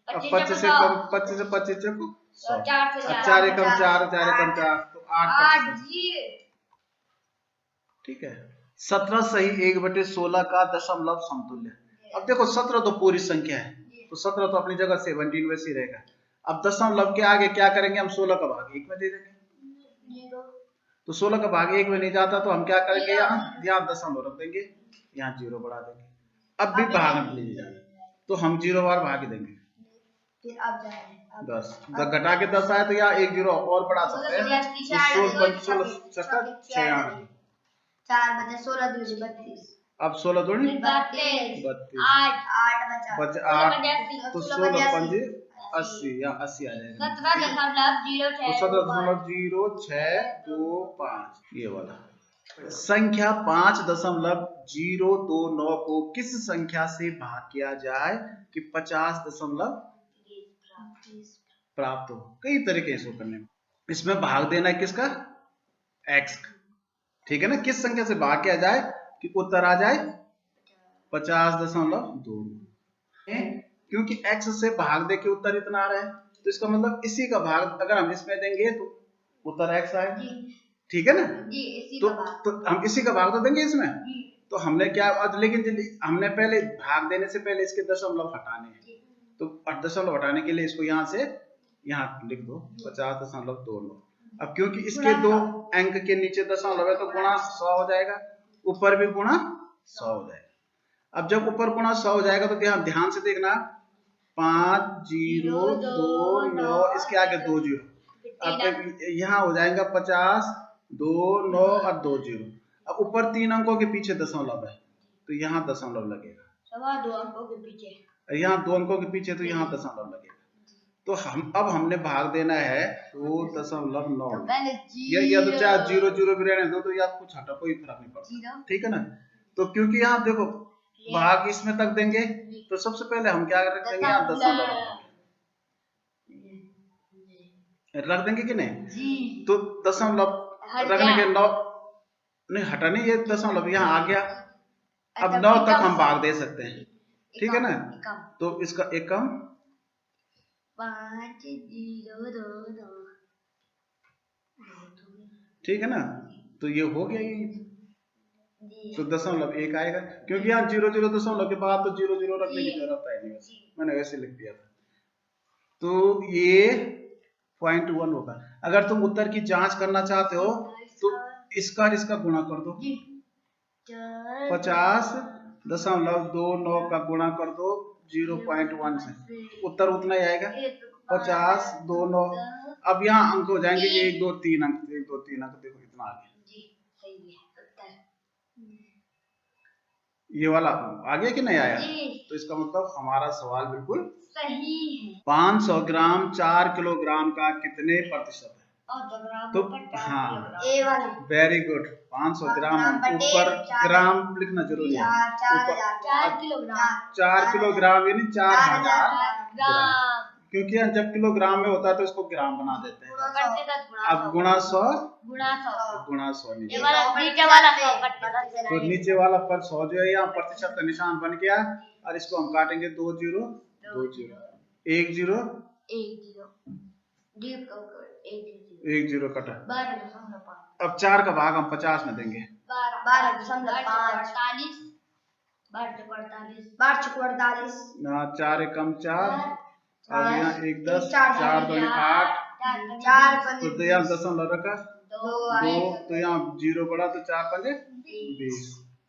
अब 25 से कम 25 से 25 चको 100, 4 एकम 4 4 एकम 4 तो 8%। ठीक है। 17 सही 1/16 का दशमलव समतुल्य। अब देखो 17 तो पूरी संख्या है, तो 17 तो अपनी जगह 17 वैसे ही रहेगा। अब दशमलव के आगे क्या करेंगे हम 16 का भाग 1 में दे देंगे, तो 16 का भाग 1 में नहीं जाता तो हम क्या करेंगे यहाँ दशमलव रख देंगे, यहाँ 0 बढ़ा देंगे। अब भी भाग नहीं जाना तो हम 0 बार भाग देंगे, फिर अब 10 घटा के 10 आया तो यहाँ 1 0 और बढ़ा सकते हैं, तो 16 अब 16 दूनी 32 बचा 8 तो 16 पंजे 80 या 80 आ जाएगा, 17.0625 ये वाला। संख्या 5.029 को किस संख्या से भाग किया जाए कि 50 प्राप्त हो। कई तरीके इसको करने में, इसमें भाग देना है किसका x, ठीक है ना, किस संख्या से भाग किया जाए कि उत्तर आ जाए 50.2, क्योंकि x से भाग दे के उत्तर इतना आ रहा है तो इसका मतलब इसी का भाग अगर हम इसमें देंगे तो उत्तर x आए, ठीक है ना। तो हम इसी का भाग तो देंगे इसमें, तो हमने क्या, लेकिन हमने पहले भाग देने से पहले इसके दशमलव हटाने हैं, तो दशमलव हटाने के लिए इसको यहाँ से यहाँ लिख दो 50.29। अब क्योंकि इसके 2 अंक के नीचे दशमलव है तो गुणा 100 हो जाएगा, ऊपर भी गुणा 100 हो जाएगा। अब जब ऊपर गुणा 100 हो जाएगा तो ध्यान से देखना 5029 इसके आगे 2 जीरो, अब यहाँ हो जाएगा 50 2 9 और 2 जीरो। अब ऊपर 3 अंकों के पीछे दशमलव है तो यहाँ दशमलव लगेगा, 2 अंकों के पीछे, यहाँ 2 अंकों के पीछे तो यहाँ दशमलव लगेगा। तो अब हमने भाग देना है 2.9, या तो चाहे 0 0 भी रहने दो तो या कुछ हटा कोई फर्क नहीं पड़ता, ठीक है ना। तो क्योंकि यहाँ देखो भाग इसमें तक देंगे तो सबसे पहले हम क्या रख देंगे यहाँ दशमलव रख देंगे कि नहीं, तो दशमलव रखने के 9 नहीं हटा नहीं, ये दशमलव यहाँ आ गया अब 9 तक हम भाग दे सकते हैं, ठीक है ना। तो इसका एकम 5 0 2 2, ठीक है ना। तो ये हो गया ये, तो 0.1 आएगा, क्योंकि यहाँ 0 दशमलव के बाद तो 0 रखने की जरूरत है नहीं, मैंने वैसे लिख दिया था। तो ये 0.1 होगा। अगर तुम उत्तर की जांच करना चाहते हो तो इसका गुणा कर दो, 50.29 का गुणा कर दो 0.1 से, उत्तर उतना ही आएगा 50.29। अब यहाँ अंक हो जाएंगे 1 2 3 अंक, 1 2 3 अंक, देखो इतना आ गया, ये वाला आ गया कि नहीं आया। तो इसका मतलब हमारा सवाल बिल्कुल सही है। 500 ग्राम 4 किलोग्राम का कितने प्रतिशत है? तो हाँ, वेरी गुड, 500 ग्राम, ऊपर ग्राम लिखना जरूरी है, 4 किलोग्राम यानी 4000 ग्राम, क्योंकि जब किलोग्राम में होता है तो इसको ग्राम बना देते हैं। अब गुणा 100 तो नीचे वाला पर 100 जो है यहाँ प्रतिशत का निशान बन गया, और इसको हम काटेंगे 2 0 2 0 1 0 1 0 कटा। अब 4 का भाग हम 50 में देंगे, 4 एकम 4, अब यहाँ 1 10, 4 2 8, तो यहाँ दशमलव रखा 2, तो यहाँ 0 बढ़ा तो 4 5 20,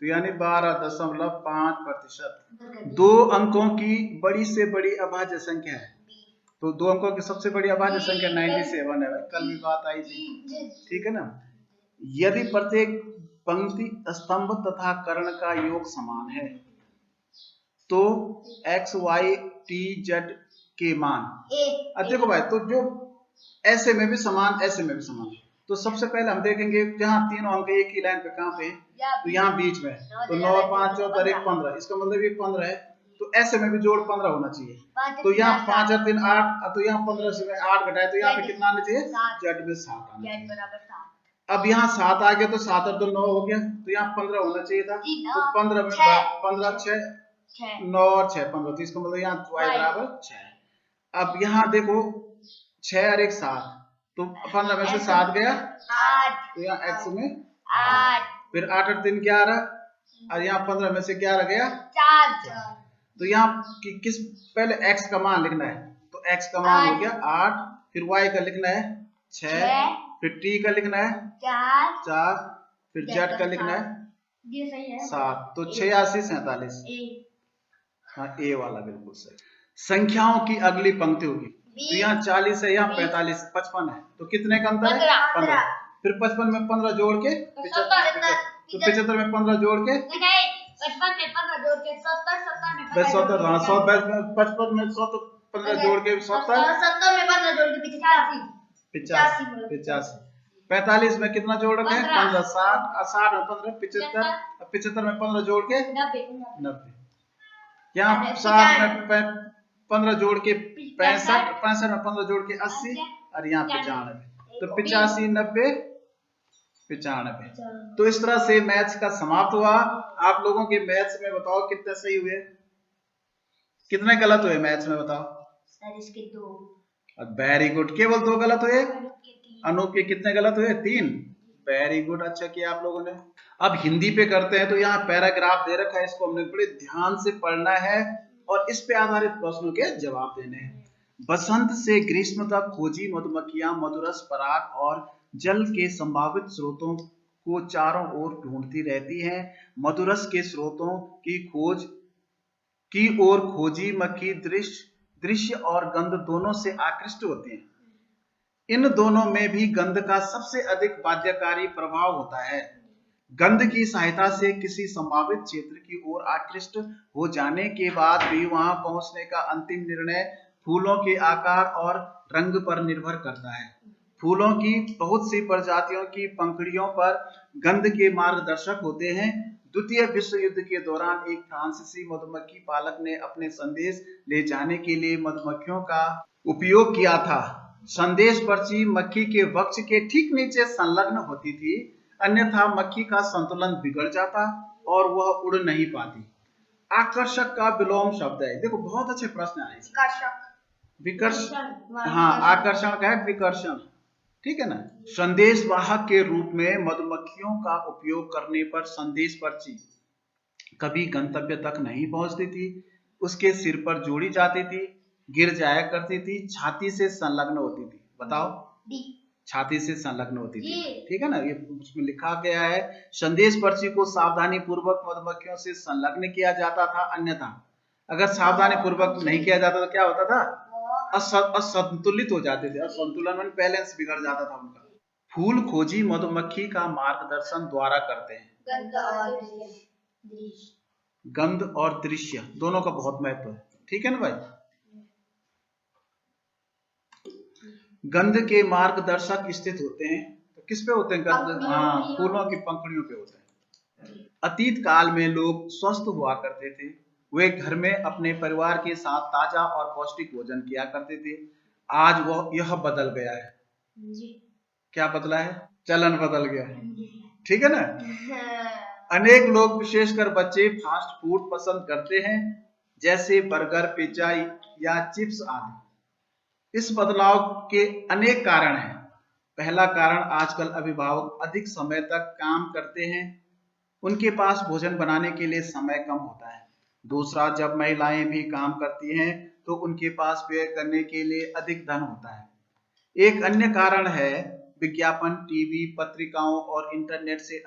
तो यानी 12.5%। 2 अंकों की बड़ी से बड़ी अभाज्य संख्या है, तो 2 अंकों की सबसे बड़ी अभाज्य संख्या 97 है, कल भी बात आई थी, ठीक है ना। यदि प्रत्येक पंक्ति स्तंभ तथा कर्ण का योग समान है तो x y t z के मान, देखो भाई, तो जो ऐसे में भी समान ऐसे में भी समान, तो सबसे पहले हम देखेंगे जहाँ तीनों अंक एक ही लाइन पे कहाँ पे, तो यहाँ बीच में, तो 9 5 14 1 15, इसका मतलब ये 15 है, तो ऐसे में भी जोड़ 15 होना चाहिए, तो यहाँ 5 और 3 8, तो यहाँ 15 से 8 घटाए तो यहाँ पे कितना आना चाहिए, z में 7 आना चाहिए। अब यहाँ 7 आ गया तो 7 और 2 9 हो गया, तो यहाँ 15 होना चाहिए था, तो 15 में 15 6 9 और 6 15, तो इसका मतलब यहाँ y बराबर 6। अब यहाँ देखो 6 और 1 7, तो 15 में से 7 गया 8, तो यहाँ x में 8, फिर 8 और 3 11, और यहाँ 15 में से 11 गया 4, तो यहाँ किस पहले x का मान लिखना है, तो x का मान हो गया 8, फिर y का लिखना है 6, फिर t का लिखना है 4, फिर z का लिखना है 7, तो 86 47, हाँ ए वाला बिल्कुल सही। संख्याओं की अगली पंक्ति होगी, तो यहाँ 40 है, यहाँ 45 55 है, तो कितने का अंतर है 15, फिर 55 में 15 जोड़ के 75, तो 75 में 15 जोड़ के 55 में 15 जोड़ के 70 70, हाँ 100, 55 में 100 तो 15 जोड़ के 70 में 15 जोड़ के 85, 45 में कितना जोड़ रखे हैं 15, 60 में 15 75, 75 में 15 जोड़ के 90, यहाँ 60 में 15 जोड़ के 65, 65 में 15 जोड़ के 80, और यहाँ 95, तो 85 90 95। तो इस तरह से मैथ्स का समाप्त हुआ। आप लोगों के मैथ्स में बताओ कितने सही हुए, कितने गलत हुए मैथ्स में बताओ। सर इसके 2। वेरी गुड, केवल 2 गलत हुए, अनूप के कितने गलत हुए 3। वेरी गुड, अच्छा किया आप लोगों ने। अब हिंदी पे करते हैं, तो यहाँ पैराग्राफ दे रखा है, इसको हमने बड़े ध्यान से पढ़ना है और इस पे आधारित प्रश्नों के जवाब देने हैं। बसंत से ग्रीष्म तक खोजी मधुमक्खियां मधुरस पराग और जल के संभावित स्रोतों को चारों ओर ढूंढती रहती हैं। मधुरस के स्रोतों की खोज की ओर खोजी मक्खी दृश्य और गंध दोनों से आकृष्ट होती हैं। इन दोनों में भी गंध का सबसे अधिक बाध्यकारी प्रभाव होता है। गंध की सहायता से किसी संभावित क्षेत्र की ओर आकृष्ट हो जाने के बाद भी वहां पहुंचने का अंतिम निर्णय फूलों के आकार और रंग पर निर्भर करता है। फूलों की बहुत सी प्रजातियों की पंखुड़ियों पर गंध के मार्गदर्शक होते हैं। द्वितीय विश्व युद्ध के दौरान एक फ्रांसीसी मधुमक्खी पालक ने अपने संदेश ले जाने के लिए मधुमक्खियों का उपयोग किया था। संदेश पर्ची मक्खी के वक्ष के ठीक नीचे संलग्न होती थी, अन्यथा मक्खी का संतुलन बिगड़ जाता और वह उड़ नहीं पाती। आकर्षक का विलोम शब्द है। देखो बहुत अच्छे प्रश्न आए। विकर्ष, हाँ आकर्षण का है विकर्षण, ठीक है ना। संदेश वाहक के रूप में मधुमक्खियों का उपयोग करने पर संदेश पर्ची कभी गंतव्य तक नहीं पहुंचती थी, उसके सिर पर जोड़ी जाती थी, गिर जाया करती थी, छाती से संलग्न होती थी। बताओ, छाती से संलग्न होती थी, ठीक है ना। ये उसमें लिखा गया है संदेश पर्ची को सावधानी पूर्वक मधुमक्खियों से संलग्न किया जाता था, अन्यथा अगर सावधानी पूर्वक नहीं किया जाता तो क्या होता था, असंतुलित हो जाते थे। असंतुलन में बैलेंस बिगड़ जाता था उनका। फूल खोजी मधुमक्खी का मार्गदर्शन द्वारा करते हैं। गंध और दृश्य दोनों का बहुत महत्व है, ठीक है ना भाई। गंध के मार्गदर्शक स्थित होते हैं, तो किस पे होते हैं गंध? हाँ, फूलों की पंखुड़ियों पे होते हैं। अतीत काल में लोग स्वस्थ हुआ करते थे, वे घर में अपने परिवार के साथ ताजा और पौष्टिक भोजन किया करते थे। आज वो यह बदल गया है। क्या बदला है? चलन बदल गया है, ठीक है ना। अनेक लोग विशेषकर बच्चे फास्ट फूड पसंद करते हैं, जैसे बर्गर, पिज्जा या चिप्स आदि। इस बदलाव के अनेक कारण हैं। पहला कारण, आजकल अभिभावक अधिक समय तक काम करते हैं, उनके पास भोजन बनाने के लिए समय कम होता है। दूसरा, जब महिलाएं भी काम करती हैं तो उनके पास व्यय करने के लिए अधिक धन होता है। एक अन्य कारण है विज्ञापन, टीवी, पत्रिकाओं और इंटरनेट से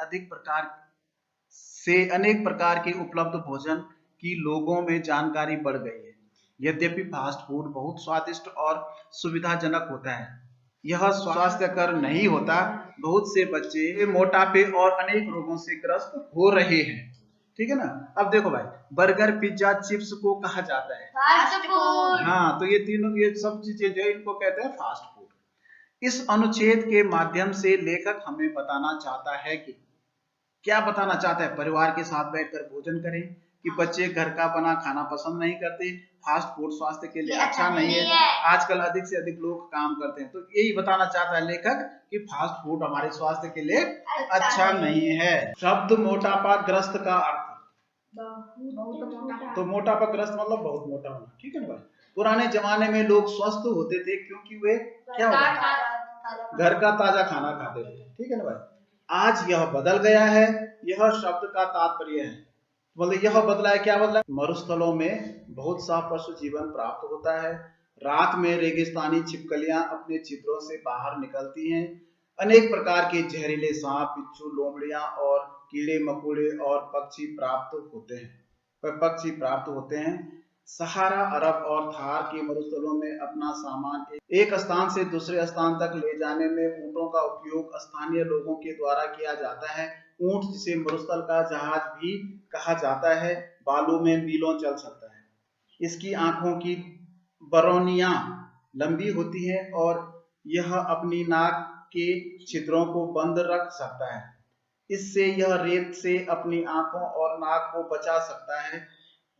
अनेक प्रकार के उपलब्ध भोजन की लोगों में जानकारी बढ़ गई है। यद्यपि फास्ट फूड बहुत स्वादिष्ट और सुविधाजनक होता है, यह स्वास्थ्यकर नहीं होता। बहुत से बच्चे मोटापे और अनेक रोगों से ग्रस्त हो रहे हैं, ठीक है ना। अब देखो भाई, बर्गर, पिज्जा, चिप्स को कहा जाता है फास्ट फूड। हाँ, तो ये तीनों, ये सब चीजें जो इनको कहते हैं फास्ट फूड। इस अनुच्छेद के माध्यम से लेखक हमें बताना चाहता है कि, क्या बताना चाहता है? परिवार के साथ बैठकर भोजन करें, कि बच्चे घर का बना खाना पसंद नहीं करते, फास्ट फूड स्वास्थ्य के लिए अच्छा नहीं है, आजकल अधिक से अधिक लोग काम करते हैं। तो यही बताना चाहता है लेखक कि फास्ट फूड हमारे स्वास्थ्य के लिए अच्छा नहीं है। शब्द मोटापा ग्रस्त का अर्थ, तो मोटापा ग्रस्त मतलब बहुत मोटा होना, ठीक है ना भाई। पुराने जमाने में लोग स्वस्थ होते थे क्योंकि वे क्या होता है, घर का ताजा खाना खाते थे, ठीक है ना भाई। आज यह बदल गया है, यह शब्द का तात्पर्य है, मतलब यह बदला है, क्या बदला है? मरुस्थलों में बहुत सा पशु जीवन प्राप्त होता है। रात में रेगिस्तानी छिपकलियां अपने छिद्रों से बाहर निकलती हैं। अनेक प्रकार के जहरीले सांप, बिच्छू, लोमड़ियां और कीड़े मकोड़े और पक्षी प्राप्त होते हैं। सहारा, अरब और थार के मरुस्थलों में अपना सामान एक स्थान से दूसरे स्थान तक ले जाने में ऊंटों का उपयोग स्थानीय लोगों के द्वारा किया जाता है। ऊंट, जिसे मरुस्थल का जहाज भी कहा जाता है, बालू में मीलों चल सकता है। इसकी आंखों की बरौनियां लंबी होती हैं और यह अपनी नाक के छिद्रों को बंद रख सकता है। इससे यह रेत से अपनी आंखों और नाक को बचा सकता है।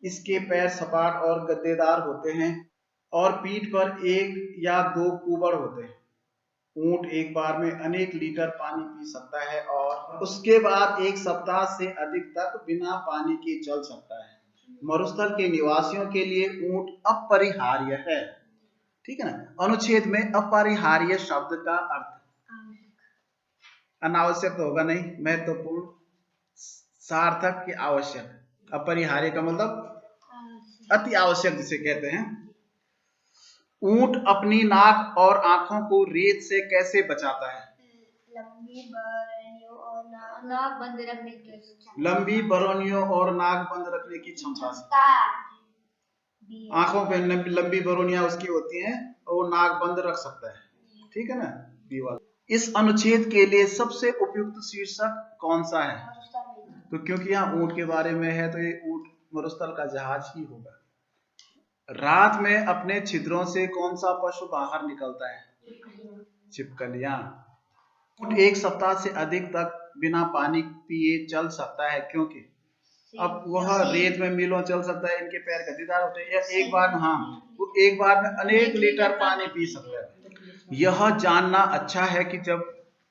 इसके पैर सपाट और गद्देदार होते हैं और पीठ पर एक या दो कुबड़ होते हैं। ऊंट एक बार में अनेक लीटर पानी पी सकता है और उसके बाद एक सप्ताह से अधिक तक बिना पानी के चल सकता है। मरुस्थल के निवासियों के लिए ऊंट अपरिहार्य है, ठीक है ना। अनुच्छेद में अपरिहार्य शब्द का अर्थ, अनावश्यक तो होगा नहीं, महत्वपूर्ण, सार्थक के आवश्यक। अपरिहार्य का मतलब अति आवश्यक जिसे कहते हैं। ऊंट अपनी नाक और आंखों को रेत से कैसे बचाता है? लंबी बरनियों और नाक बंद रखने की क्षमता से। आंखों पे लंबी बरौनियां उसकी होती हैं और वो नाक बंद रख सकता है, ठीक है ना। दीवार। इस अनुच्छेद के लिए सबसे उपयुक्त शीर्षक कौन सा है? तो क्योंकि यहाँ ऊंट के बारे में है तो ये ऊंट मरुस्थल का जहाज ही होगा। रात में अपने छिद्रों से कौन सा पशु बाहर निकलता है? छिपकलियां। ऊंट एक सप्ताह से अधिक तक बिना पानी पिए चल सकता है क्योंकि अब वह रेत में मीलों चल सकता है, इनके पैर गद्दीदार होते हैं, वो एक बार में अनेक लीटर पानी पी सकता है। यह जानना अच्छा है कि जब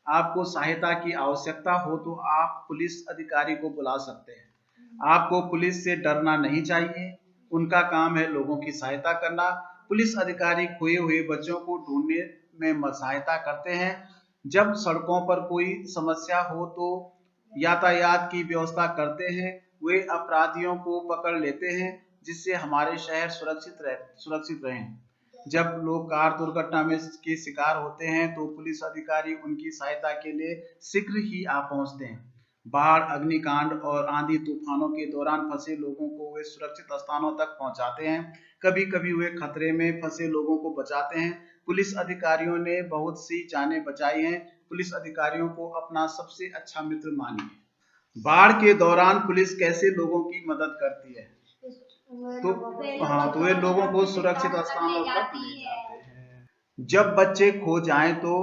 आपको सहायता की आवश्यकता हो तो आप पुलिस अधिकारी को बुला सकते हैं। आपको पुलिस से डरना नहीं चाहिए। उनका काम है लोगों की सहायता करना। पुलिस अधिकारी खोए हुए बच्चों को ढूंढने में सहायता करते हैं। जब सड़कों पर कोई समस्या हो तो यातायात की व्यवस्था करते हैं। वे अपराधियों को पकड़ लेते हैं जिससे हमारे शहर सुरक्षित रहें। जब लोग कार दुर्घटना में के शिकार होते हैं तो पुलिस अधिकारी उनकी सहायता के लिए शीघ्र ही आ पहुंचते हैं। बाढ़, अग्निकांड और आंधी तूफानों के दौरान फंसे लोगों को वे सुरक्षित स्थानों तक पहुंचाते हैं। कभी कभी वे खतरे में फंसे लोगों को बचाते हैं। पुलिस अधिकारियों ने बहुत सी जानें बचाई हैं। पुलिस अधिकारियों को अपना सबसे अच्छा मित्र मानिए। बाढ़ के दौरान पुलिस कैसे लोगों की मदद करती है? तो वे लोगों को सुरक्षित स्थानों तक ले जाते हैं। जब बच्चे खो जाएं तो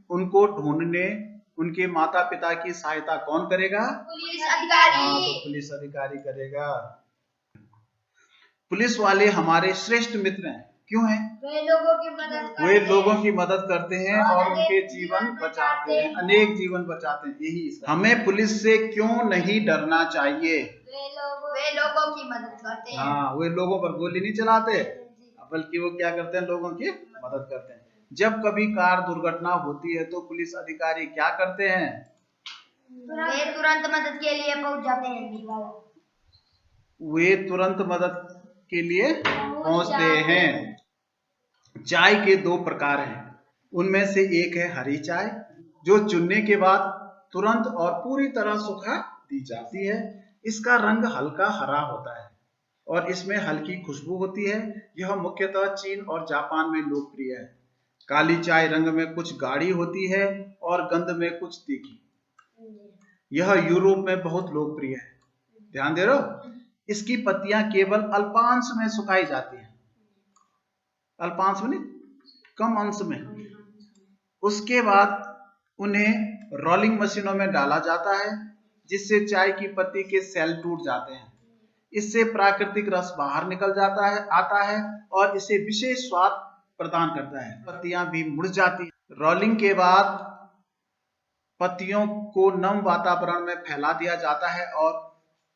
उनको ढूंढने उनके माता पिता की सहायता कौन करेगा? पुलिस अधिकारी। तो पुलिस अधिकारी करेगा। पुलिस वाले हमारे श्रेष्ठ मित्र हैं। क्यों हैं? वे लोगों की मदद करते हैं और उनके जीवन बचाते हैं, अनेक जीवन बचाते हैं। यही हमें पुलिस से क्यों नहीं डरना चाहिए? वे लोगों की मदद करते हैं। हाँ, वे लोगों पर गोली नहीं चलाते, बल्कि वो क्या करते हैं? लोगों की मदद करते हैं। जब कभी कार दुर्घटना होती है तो पुलिस अधिकारी क्या करते हैं? वे तुरंत मदद के लिए पहुंच जाते हैं। वे तुरंत मदद के लिए पहुंचते हैं। चाय के दो प्रकार हैं। उनमें से एक है हरी चाय, जो चुनने के बाद तुरंत और पूरी तरह सुखा दी जाती है। इसका रंग हल्का हरा होता है और इसमें हल्की खुशबू होती है। यह मुख्यतः चीन और जापान में लोकप्रिय है। काली चाय रंग में कुछ गाढ़ी होती है और गंध में कुछ तीखी। यह यूरोप में बहुत लोकप्रिय है। ध्यान दे रहे हो? इसकी पत्तियां केवल अल्पांश में सुखाई जाती हैं। अल्पांश में नहीं, कम अंश में। उसके बाद उन्हें रोलिंग मशीनों में डाला जाता है जिससे चाय की पत्ती के सेल टूट जाते हैं। इससे प्राकृतिक रस बाहर निकल आता है और इसे विशेष स्वाद प्रदान करता है। पत्तियां भी मुड़ जाती हैं। रोलिंग के बाद पत्तियों को नम वातावरण में फैला दिया जाता है और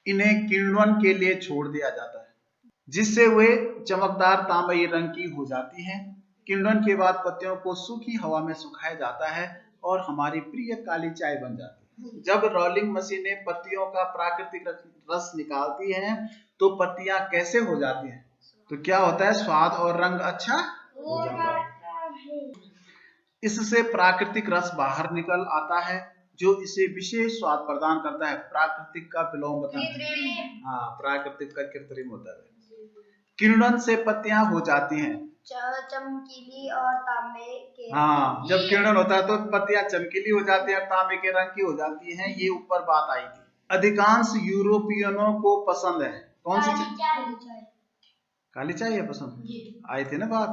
इन्हें किण्वन के लिए छोड़ दिया जाता है जिससे वे चमकदार तांबई रंग की हो जाती हैं। किण्वन के बाद पत्तियों को सूखी हवा में सुखाया जाता है और हमारी प्रिय काली चाय बन जाती है। जब रोलिंग मशीनें पत्तियों का प्राकृतिक रस निकालती हैं तो पत्तियां कैसे हो जाती हैं? तो क्या होता है? स्वाद और रंग अच्छा हो जाता है। इससे प्राकृतिक रस बाहर निकल आता है जो इसे विशेष स्वाद प्रदान करता है। प्राकृतिक का विलोम बताना। हाँ, प्राकृतिक का कृत्रिम होता है। किण्वन से पत्तियां हो जाती हैं चमकीली और तांबे के। हाँ, जब किण्वन होता है तो पत्तियां चमकीली हो जाती हैं, तांबे के रंग की हो जाती हैं। ये ऊपर बात आई थी। अधिकांश यूरोपियनों को पसंद है कौन सी चाय? काली चाय है पसंद। आई थी ना बात।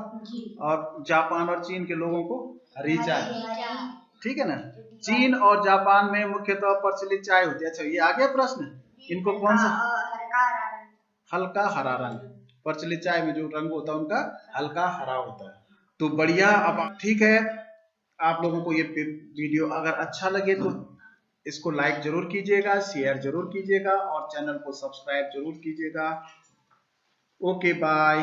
और जापान और चीन के लोगों को हरी चाय। ठीक है ना? चीन और जापान में मुख्यतः प्रचलित चाय होती है। अच्छा, ये आ गया प्रश्न। इनको कौन सा? हल्का हरा रंग। प्रचलित चाय में जो रंग होता है उनका हल्का हरा होता है। तो बढ़िया। अब ठीक है, आप लोगों को ये वीडियो अगर अच्छा लगे तो इसको लाइक जरूर कीजिएगा, शेयर जरूर कीजिएगा और चैनल को सब्सक्राइब जरूर कीजिएगा। Okay, bye.